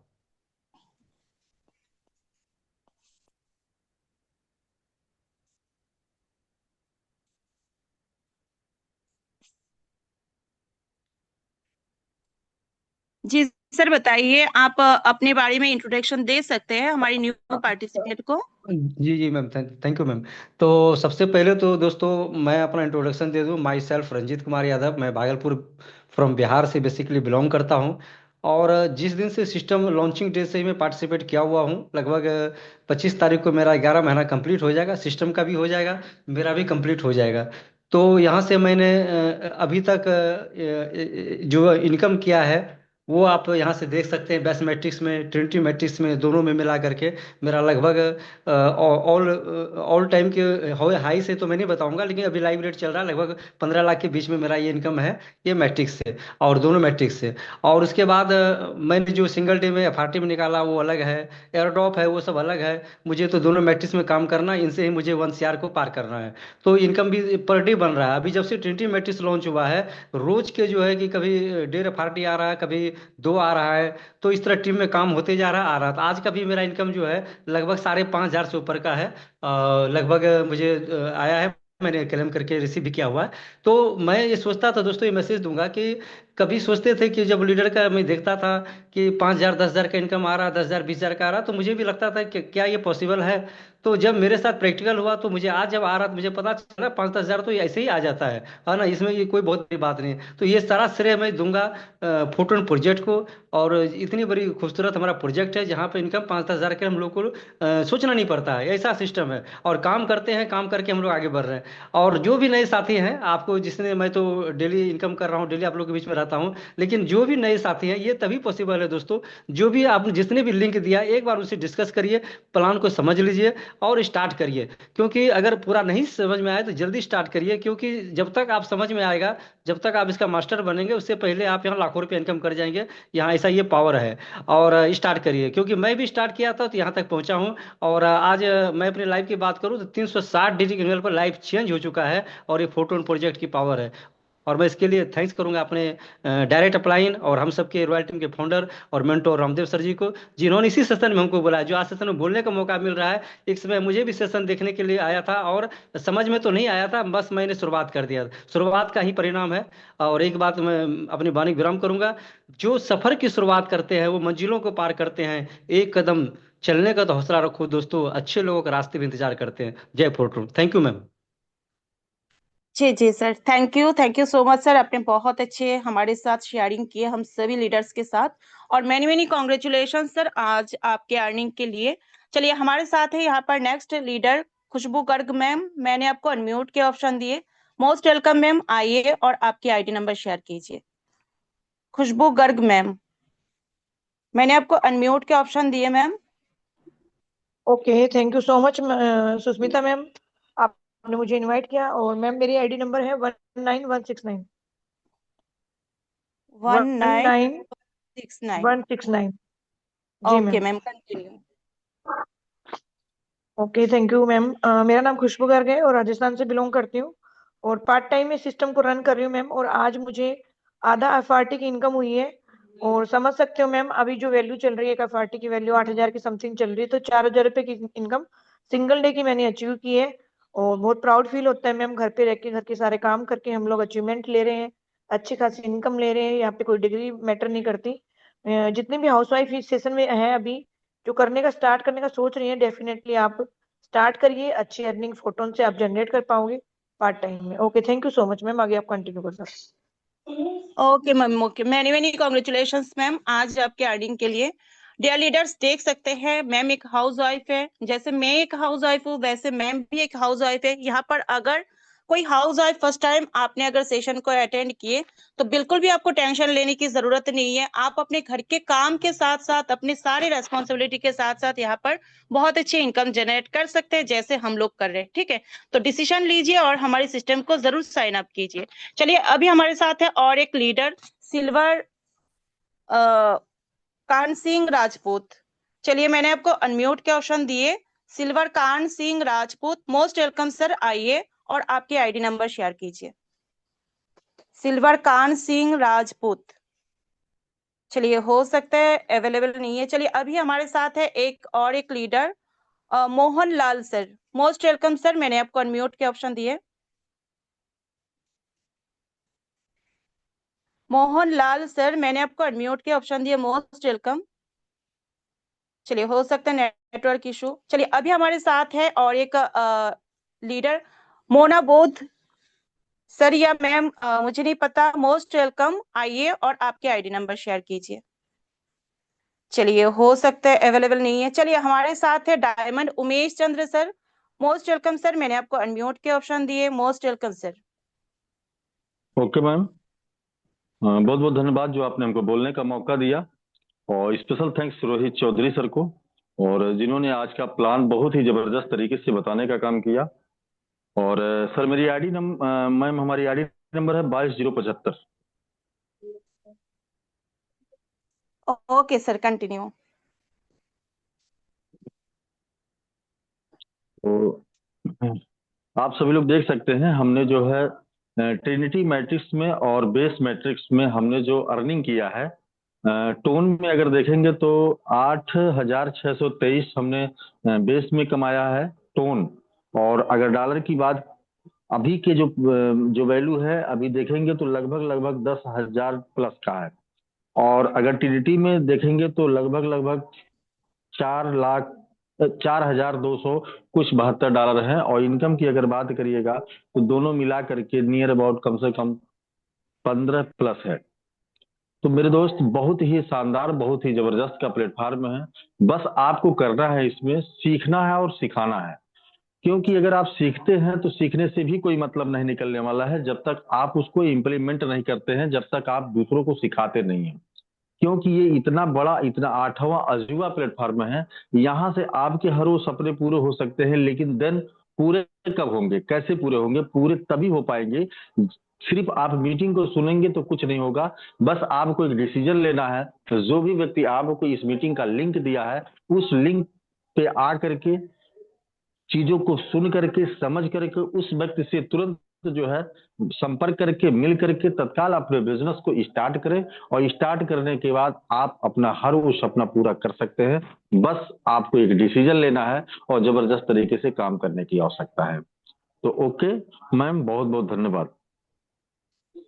जी सर, बताइए। आप अपने बारे में इंट्रोडक्शन दे सकते हैं हमारी न्यू पार्टिसिपेंट को। जी जी मैम, थैंक यू मैम। तो सबसे पहले तो दोस्तों मैं अपना इंट्रोडक्शन दे दूं। माई सेल्फ रंजीत कुमार यादव, मैं भागलपुर फ्रॉम बिहार से बेसिकली बिलोंग करता हूं। और जिस दिन से सिस्टम लॉन्चिंग डे से ही मैं पार्टिसिपेट किया हुआ हूं, लगभग 25 तारीख को मेरा 11 महीना कंप्लीट हो जाएगा। सिस्टम का भी हो जाएगा, मेरा भी कंप्लीट हो जाएगा। तो यहाँ से मैंने अभी तक जो इनकम किया है वो आप यहाँ से देख सकते हैं। बेस्ट मैट्रिक्स में, ट्रिनिटी मैट्रिक्स में, दोनों में मिला करके मेरा लगभग ऑल ऑल टाइम के हाई से तो मैं नहीं बताऊंगा, लेकिन अभी लाइव रेट चल रहा है लगभग 15 लाख के बीच में मेरा ये इनकम है, ये मैट्रिक्स से और दोनों मैट्रिक्स से। और उसके बाद मैंने जो सिंगल डे में एफआरटी में निकाला वो अलग है, एयरड्रॉप है वो सब अलग है। मुझे तो दोनों मैट्रिक्स में काम करना है, इनसे ही मुझे 1 CR को पार करना है। तो इनकम भी पर डे बन रहा है। अभी जब से ट्रिनिटी मैट्रिक्स लॉन्च हुआ है, रोज के जो है कि कभी डेढ़ एफआरटी आ रहा है, कभी दो आ रहा है। तो इस तरह टीम में काम होते जा रहा आ रहा। तो आज का भी मेरा इनकम जो है लगभग 5,500 से ऊपर का है। लगभग मुझे आया है, मैंने क्लेम करके रिसीव भी किया हुआ है। तो मैं ये सोचता था दोस्तों, ये मैसेज दूंगा कि कभी सोचते थे कि जब लीडर का मैं देखता था कि 5,000 10,000 का इनकम आ रहा, 10,000 20,000 का आ रहा, तो मुझे भी लगता था कि क्या ये पॉसिबल है। तो जब मेरे साथ प्रैक्टिकल हुआ तो मुझे आज जब आ रहा तो मुझे पता चला 5-10 हज़ार तो ये ऐसे ही आ जाता है ना। इसमें ये कोई बहुत बड़ी बात नहीं है। तो ये सारा श्रेय मैं दूंगा फोटोन प्रोजेक्ट को। और इतनी बड़ी खूबसूरत हमारा प्रोजेक्ट है जहाँ पे इनकम 5-10 हज़ार के हम लोग को सोचना नहीं पड़ता है। ऐसा सिस्टम है और काम करते हैं, काम करके हम लोग आगे बढ़ रहे हैं। और जो भी नए साथी हैं आपको, जिसने, मैं तो डेली इनकम कर रहा हूँ, डेली आप लोग के बीच में रहता हूँ, लेकिन जो भी नए साथी हैं ये तभी पॉसिबल है दोस्तों। जो भी आपने जिसने भी लिंक दिया एक बार उसे डिस्कस करिए, प्लान को समझ लीजिए और स्टार्ट करिए। क्योंकि अगर पूरा नहीं समझ में आए तो जल्दी स्टार्ट करिए, क्योंकि जब तक आप समझ में आएगा, जब तक आप इसका मास्टर बनेंगे, उससे पहले आप यहाँ लाखों रुपए इनकम कर जाएंगे। यहाँ ऐसा ये पावर है। और स्टार्ट करिए, क्योंकि मैं भी स्टार्ट किया था तो यहाँ तक पहुंचा हूँ। और आज मैं अपने लाइफ की बात करूँ तो 360 डिग्री के लेवल पर लाइफ चेंज हो चुका है। और ये फोटोन प्रोजेक्ट की पावर है। और मैं इसके लिए थैंक्स करूंगा अपने डायरेक्ट अपलाइन और हम सबके रॉयल टीम के फाउंडर और मेंटोर रामदेव सर जी को, जिन्होंने इसी सेशन में हमको बुलाया। जो आज सेशन में बोलने का मौका मिल रहा है, एक समय मुझे भी सेशन देखने के लिए आया था और समझ में तो नहीं आया था, बस मैंने शुरुआत कर दिया। शुरुआत का ही परिणाम है। और एक बात मैं अपनी वाणी विराम करूंगा, जो सफर की शुरुआत करते हैं वो मंजिलों को पार करते हैं। एक कदम चलने का तो हौसला रखो दोस्तों, अच्छे लोगों का रास्ते भी इंतजार करते हैं। जय फोर्टून। Thank you ma'am. जी sir, thank you so much sir. आपने बहुत अच्छे हमारे साथ शेयरिंग किए हम सभी लीडर्स के साथ, और मैनी मैनी कॉन्ग्रेचुलेशन सर आज आपके अर्निंग के लिए। चलिए हमारे साथ है यहाँ पर नेक्स्ट लीडर खुशबू गर्ग मैम। मैंने आपको अनम्यूट के ऑप्शन दिए। मोस्ट वेलकम मैम, आइए और आपकी आईडी नंबर शेयर कीजिए। खुशबू गर्ग मैम, मैंने आपको अनम्यूट के ऑप्शन दिए ma'am. Okay, thank you so much Sushmita ma'am, आपने मुझे इनवाइट किया। और मैम मेरी आईडी नंबर है 19169। 19169। 19169। जी okay ma'am. Ma'am, continue. Okay, thank you ma'am. मेरा नाम खुशबू गर्ग है और राजस्थान से बिलोंग करती हूँ और पार्ट टाइम में सिस्टम को रन कर रही हूँ मैम। और आज मुझे आधा एफआरटी की इनकम हुई है। और समझ सकते हो मैम, अभी जो वैल्यू चल रही है एफआरटी की वैल्यू 8,000 की समथिंग चल रही है, तो 4,000 रुपये की इनकम सिंगल डे की मैंने अचीव की है। और बहुत प्राउड फील होता है मैम, घर पे रह के घर के सारे काम करके हम लोग अचीवमेंट ले रहे हैं, अच्छी खासी इनकम ले रहे हैं। यहाँ पे कोई डिग्री मैटर नहीं करती। जितने भी हाउसवाइफ इस सेशन में है अभी, जो करने का स्टार्ट करने का सोच रही है, डेफिनेटली आप स्टार्ट करिए। अच्छी अर्निंग फोटोन से आप जनरेट कर पाओगे पार्ट टाइम में। Okay, thank you so much ma'am, आगे आप कंटिन्यू कर सकते। Okay ma'am, okay, many many congratulations ma'am आज आपके अर्निंग के लिए। डियर लीडर्स, देख सकते हैं मैम एक हाउस वाइफ है। जैसे मैं एक हाउस वाइफ हूँ वैसे मैम भी एक हाउस वाइफ है। यहाँ पर अगर कोई हाउस वाइफ फर्स्ट टाइम आपने अगर सेशन को अटेंड किए तो बिल्कुल भी आपको टेंशन लेने की जरूरत नहीं है। आप अपने घर के काम के साथ साथ अपने सारी रेस्पॉन्सिबिलिटी के साथ साथ यहाँ पर बहुत अच्छी इनकम जनरेट कर सकते हैं, जैसे हम लोग कर रहे हैं। ठीक है, तो डिसीजन लीजिए और हमारे सिस्टम को जरूर साइन अप कीजिए। चलिए अभी हमारे साथ है और एक लीडर सिल्वर कान सिंह राजपूत। चलिए मैंने आपको अनम्यूट के ऑप्शन दिए। Silver Kan Singh Rajput, most welcome sir, आइए और आपकी आईडी नंबर शेयर कीजिए। सिल्वर कान सिंह राजपूत, चलिए हो सकता है अवेलेबल नहीं है। चलिए अभी हमारे साथ है एक leader Mohan Lal sir. Most welcome sir, मैंने आपको अनम्यूट के ऑप्शन दिए। मोहन लाल सर, मैंने आपको अनम्यूट के ऑप्शन दिए। Most welcome. चलिए हो सकता है नेटवर्क इशू। चलिए अभी हमारे साथ है और एक लीडर मोना बोध सर या मैम, मुझे नहीं पता। मोस्ट वेलकम, आइए और आपके आईडी नंबर शेयर कीजिए। चलिए हो सकता है अवेलेबल नहीं है। चलिए हमारे साथ है diamond Umesh Chandra sir. Most welcome sir, मैंने आपको अनम्यूट के ऑप्शन दिए। Most welcome sir. Okay ma'am, बहुत बहुत धन्यवाद जो आपने हमको बोलने का मौका दिया। और special thanks Rohit Chaudhary sir को, और जिन्होंने आज का प्लान बहुत ही जबरदस्त तरीके से बताने का काम किया। और सर मेरी आईडी मैम हमारी आईडी नंबर है 22,075। Okay sir, continue. तो आप सभी लोग देख सकते हैं हमने जो है ट्रिनिटी मैट्रिक्स में और बेस मैट्रिक्स में हमने जो अर्निंग किया है, टोन में अगर देखेंगे तो 8,623 हमने बेस में कमाया है टोन। और अगर डॉलर की बात अभी के जो वैल्यू है अभी देखेंगे तो लगभग लगभग 10,000 प्लस का है। और अगर टीडीटी में देखेंगे तो लगभग लगभग 4,0200 कुछ $72 है। और इनकम की अगर बात करिएगा तो दोनों मिला करके नियर अबाउट कम से कम 15 प्लस है। तो मेरे दोस्त बहुत ही शानदार बहुत ही जबरदस्त का प्लेटफॉर्म है। बस आपको करना है, इसमें सीखना है और सिखाना है। क्योंकि अगर आप सीखते हैं तो सीखने से भी कोई मतलब नहीं निकलने वाला है जब तक आप उसको इम्प्लीमेंट नहीं करते हैं, जब तक आप दूसरों को सिखाते नहीं हैं। क्योंकि ये इतना बड़ा इतना 8वां अजूबा प्लेटफॉर्म है, यहाँ से आपके हर वो सपने पूरे हो सकते हैं। लेकिन देन पूरे कब होंगे, कैसे पूरे होंगे? पूरे तभी हो पाएंगे सिर्फ आप मीटिंग को सुनेंगे तो कुछ नहीं होगा। बस आपको एक डिसीजन लेना है। तो जो भी व्यक्ति आपको इस मीटिंग का लिंक दिया है उस लिंक पे आ करके चीजों को सुन करके समझ करके उस व्यक्ति से तुरंत जो है संपर्क करके मिल करके तत्काल अपने बिजनेस को स्टार्ट करें। और स्टार्ट करने के बाद आप अपना हर वो सपना पूरा कर सकते हैं। बस आपको एक डिसीजन लेना है और जबरदस्त तरीके से काम करने की आवश्यकता है। तो ओके मैम, बहुत बहुत धन्यवाद।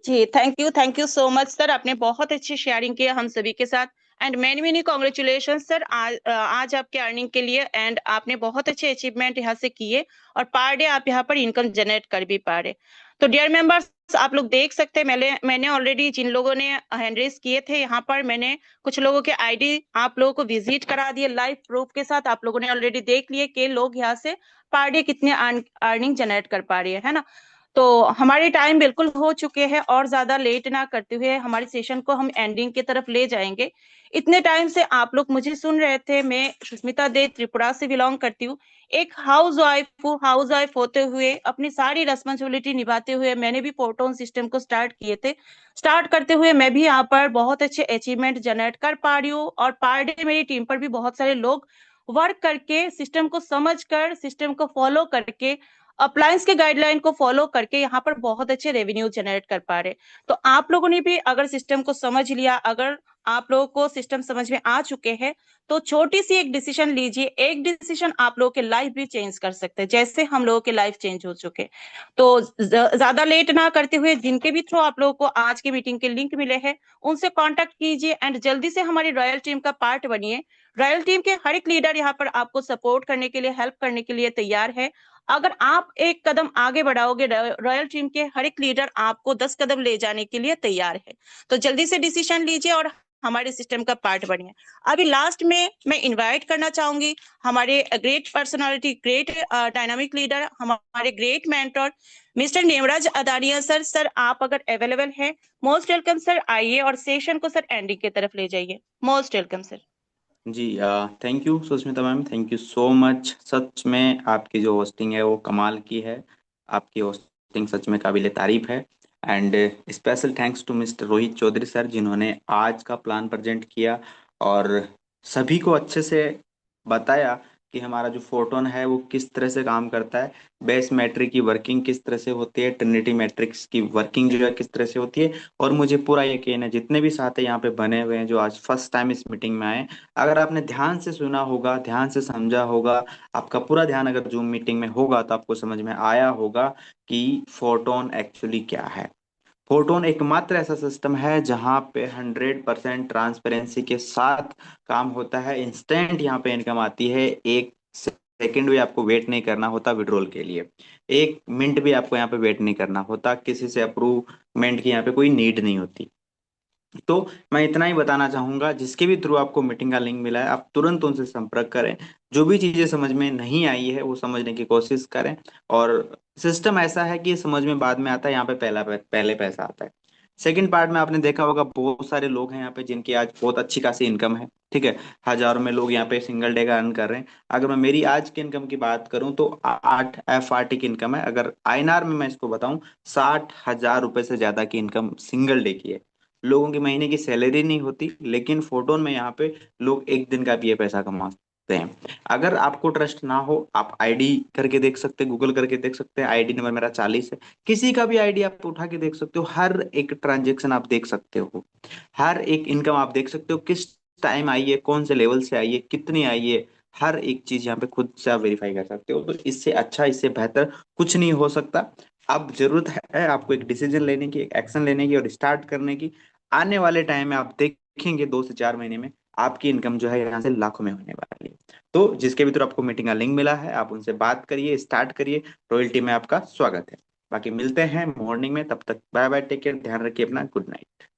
जी thank you so much sir, आपने बहुत अच्छी शेयरिंग की हम सभी के साथ। And many many congratulation sir आज आपके अर्निंग के लिए, एंड आपने बहुत अच्छे अचीवमेंट यहाँ से किए और पर डे आप यहाँ पर इनकम जनरेट कर भी पा रहे। तो डियर मेंबर्स, आप लोग देख सकते हैं मैंने ऑलरेडी जिन लोगों ने हैंड रेज किए थे यहाँ पर मैंने कुछ लोगों के आईडी आप लोगों को विजिट करा दिए लाइव प्रूफ के साथ। आप लोगों ने ऑलरेडी देख लिए कि लोग यहाँ से पर डे कितने अर्निंग जनरेट कर पा रही है ना। तो हमारे टाइम बिल्कुल हो चुके हैं और ज्यादा लेट ना करते हुए हमारे सेशन को हम एंडिंग की तरफ ले जाएंगे। इतने टाइम से आप लोग मुझे सुन रहे थे। मैं सुष्मिता दे त्रिपुरा से बिलोंग करती हूँ। एक हाउस वाइफ होते हुए अपनी सारी रेस्पॉन्सिबिलिटी निभाते हुए मैंने भी फोटोन सिस्टम को स्टार्ट किए थे। स्टार्ट करते हुए मैं भी यहाँ पर बहुत अच्छे अचीवमेंट जनरेट कर पा रही हूँ और पर डे मेरी टीम पर भी बहुत सारे लोग वर्क करके सिस्टम को समझकर सिस्टम को फॉलो करके अप्लायंस के गाइडलाइन को फॉलो करके यहाँ पर बहुत अच्छे रेवेन्यू जनरेट कर पा रहे। तो आप लोगों ने भी अगर सिस्टम को समझ लिया, अगर आप लोगों को सिस्टम समझ में आ चुके हैं, तो छोटी सी एक डिसीजन लीजिए। एक डिसीजन आप लोगों के लाइफ भी चेंज कर सकते हैं, जैसे हम लोगों के लाइफ चेंज हो चुके। तो ज्यादा लेट ना करते हुए जिनके भी थ्रू आप लोगों को आज की मीटिंग के लिंक मिले हैं उनसे कांटेक्ट कीजिए एंड जल्दी से हमारी रॉयल टीम का पार्ट बनिए। रॉयल टीम के हर एक लीडर यहाँ पर आपको सपोर्ट करने के लिए, हेल्प करने के लिए तैयार है। अगर आप एक कदम आगे बढ़ाओगे, रॉयल टीम के हर एक लीडर आपको 10 कदम ले जाने के लिए तैयार है। तो जल्दी से डिसीजन लीजिए और हमारे सिस्टम का पार्ट बनिए। अभी लास्ट में मैं इनवाइट करना चाहूंगी हमारे great personality, great dynamic leader, हमारे great mentor mister Nemraj Adaniya sir. Sir आप अगर अवेलेबल हैं, मोस्ट वेलकम सर। आइए और सेशन को सर एंडिंग की तरफ ले जाइए। Most welcome sir. जी thank you Sushmita ma'am, thank you so much. सच में आपकी जो होस्टिंग है वो कमाल की है। आपकी होस्टिंग सच में काबिल तारीफ है। And special thanks to mister Rohit Chaudhary sir, जिन्होंने आज का प्लान प्रेजेंट किया और सभी को अच्छे से बताया कि हमारा जो फोटोन है वो किस तरह से काम करता है, बेस मैट्रिक की वर्किंग किस तरह से होती है, ट्रिनिटी मैट्रिक्स की वर्किंग जो है किस तरह से होती है। और मुझे पूरा यकीन है जितने भी साथी यहाँ पे बने हुए हैं जो आज फर्स्ट टाइम इस मीटिंग में आए, अगर आपने ध्यान से सुना होगा, ध्यान से समझा होगा, आपका पूरा ध्यान अगर जूम मीटिंग में होगा तो आपको समझ में आया होगा कि फोटोन एक्चुअली क्या है। फोटोन एकमात्र ऐसा सिस्टम है जहां पे 100% ट्रांसपेरेंसी के साथ काम होता है। इंस्टेंट यहाँ पे इनकम आती है। एक सेकंड भी आपको वेट नहीं करना होता विड्रॉल के लिए। एक मिनट भी आपको यहाँ पे वेट नहीं करना होता। किसी से अप्रूवमेंट की यहाँ पे कोई नीड नहीं होती। तो मैं इतना ही बताना चाहूंगा, जिसके भी थ्रू आपको मीटिंग का लिंक मिला है आप तुरंत उनसे संपर्क करें। जो भी चीजें समझ में नहीं आई है वो समझने की कोशिश करें। और सिस्टम ऐसा है कि समझ में बाद में आता है, यहाँ पे पहले पैसा आता है। सेकंड पार्ट में आपने देखा होगा बहुत सारे लोग हैं यहाँ पे जिनकी आज बहुत अच्छी खासी इनकम है, ठीक है। हजारों में लोग यहाँ पे सिंगल डे का अर्न कर रहे हैं। अगर मैं मेरी आज की इनकम की बात करूं तो 8 FRT की इनकम है। अगर INR में मैं इसको बताऊं, 60,000 रुपए से ज्यादा की इनकम सिंगल डे की है। लोगों की महीने की सैलरी नहीं होती, लेकिन फोटोन में यहाँ पे लोग एक दिन का भी ये पैसा कमाते हैं। अगर आपको ट्रस्ट ना हो आप आईडी करके देख सकते हैं, गूगल करके देख सकते हैं। आईडी नंबर मेरा 40 है। किसी का भी आईडी आप उठा के देख सकते हो। हर एक ट्रांजेक्शन आप देख सकते हो, हर एक इनकम आप देख सकते हो, किस टाइम आई है, कौन से लेवल से आई है, कितनी आई है। हर एक चीज यहाँ पे खुद से आप वेरीफाई कर सकते हो। तो इससे अच्छा, इससे बेहतर कुछ नहीं हो सकता। अब जरूरत है आपको एक डिसीजन लेने की, एक एक्शन लेने की और स्टार्ट करने की। आने वाले टाइम में आप देखेंगे 2 से 4 महीने में आपकी इनकम जो है यहाँ से लाखों में होने वाली है। तो जिसके भी आपको मीटिंग का लिंक मिला है आप उनसे बात करिए, स्टार्ट करिए। रॉयल्टी में आपका स्वागत है। बाकी मिलते हैं मॉर्निंग में, तब तक बाय बाय, टेक केयर, ध्यान रखिए अपना, गुड नाइट।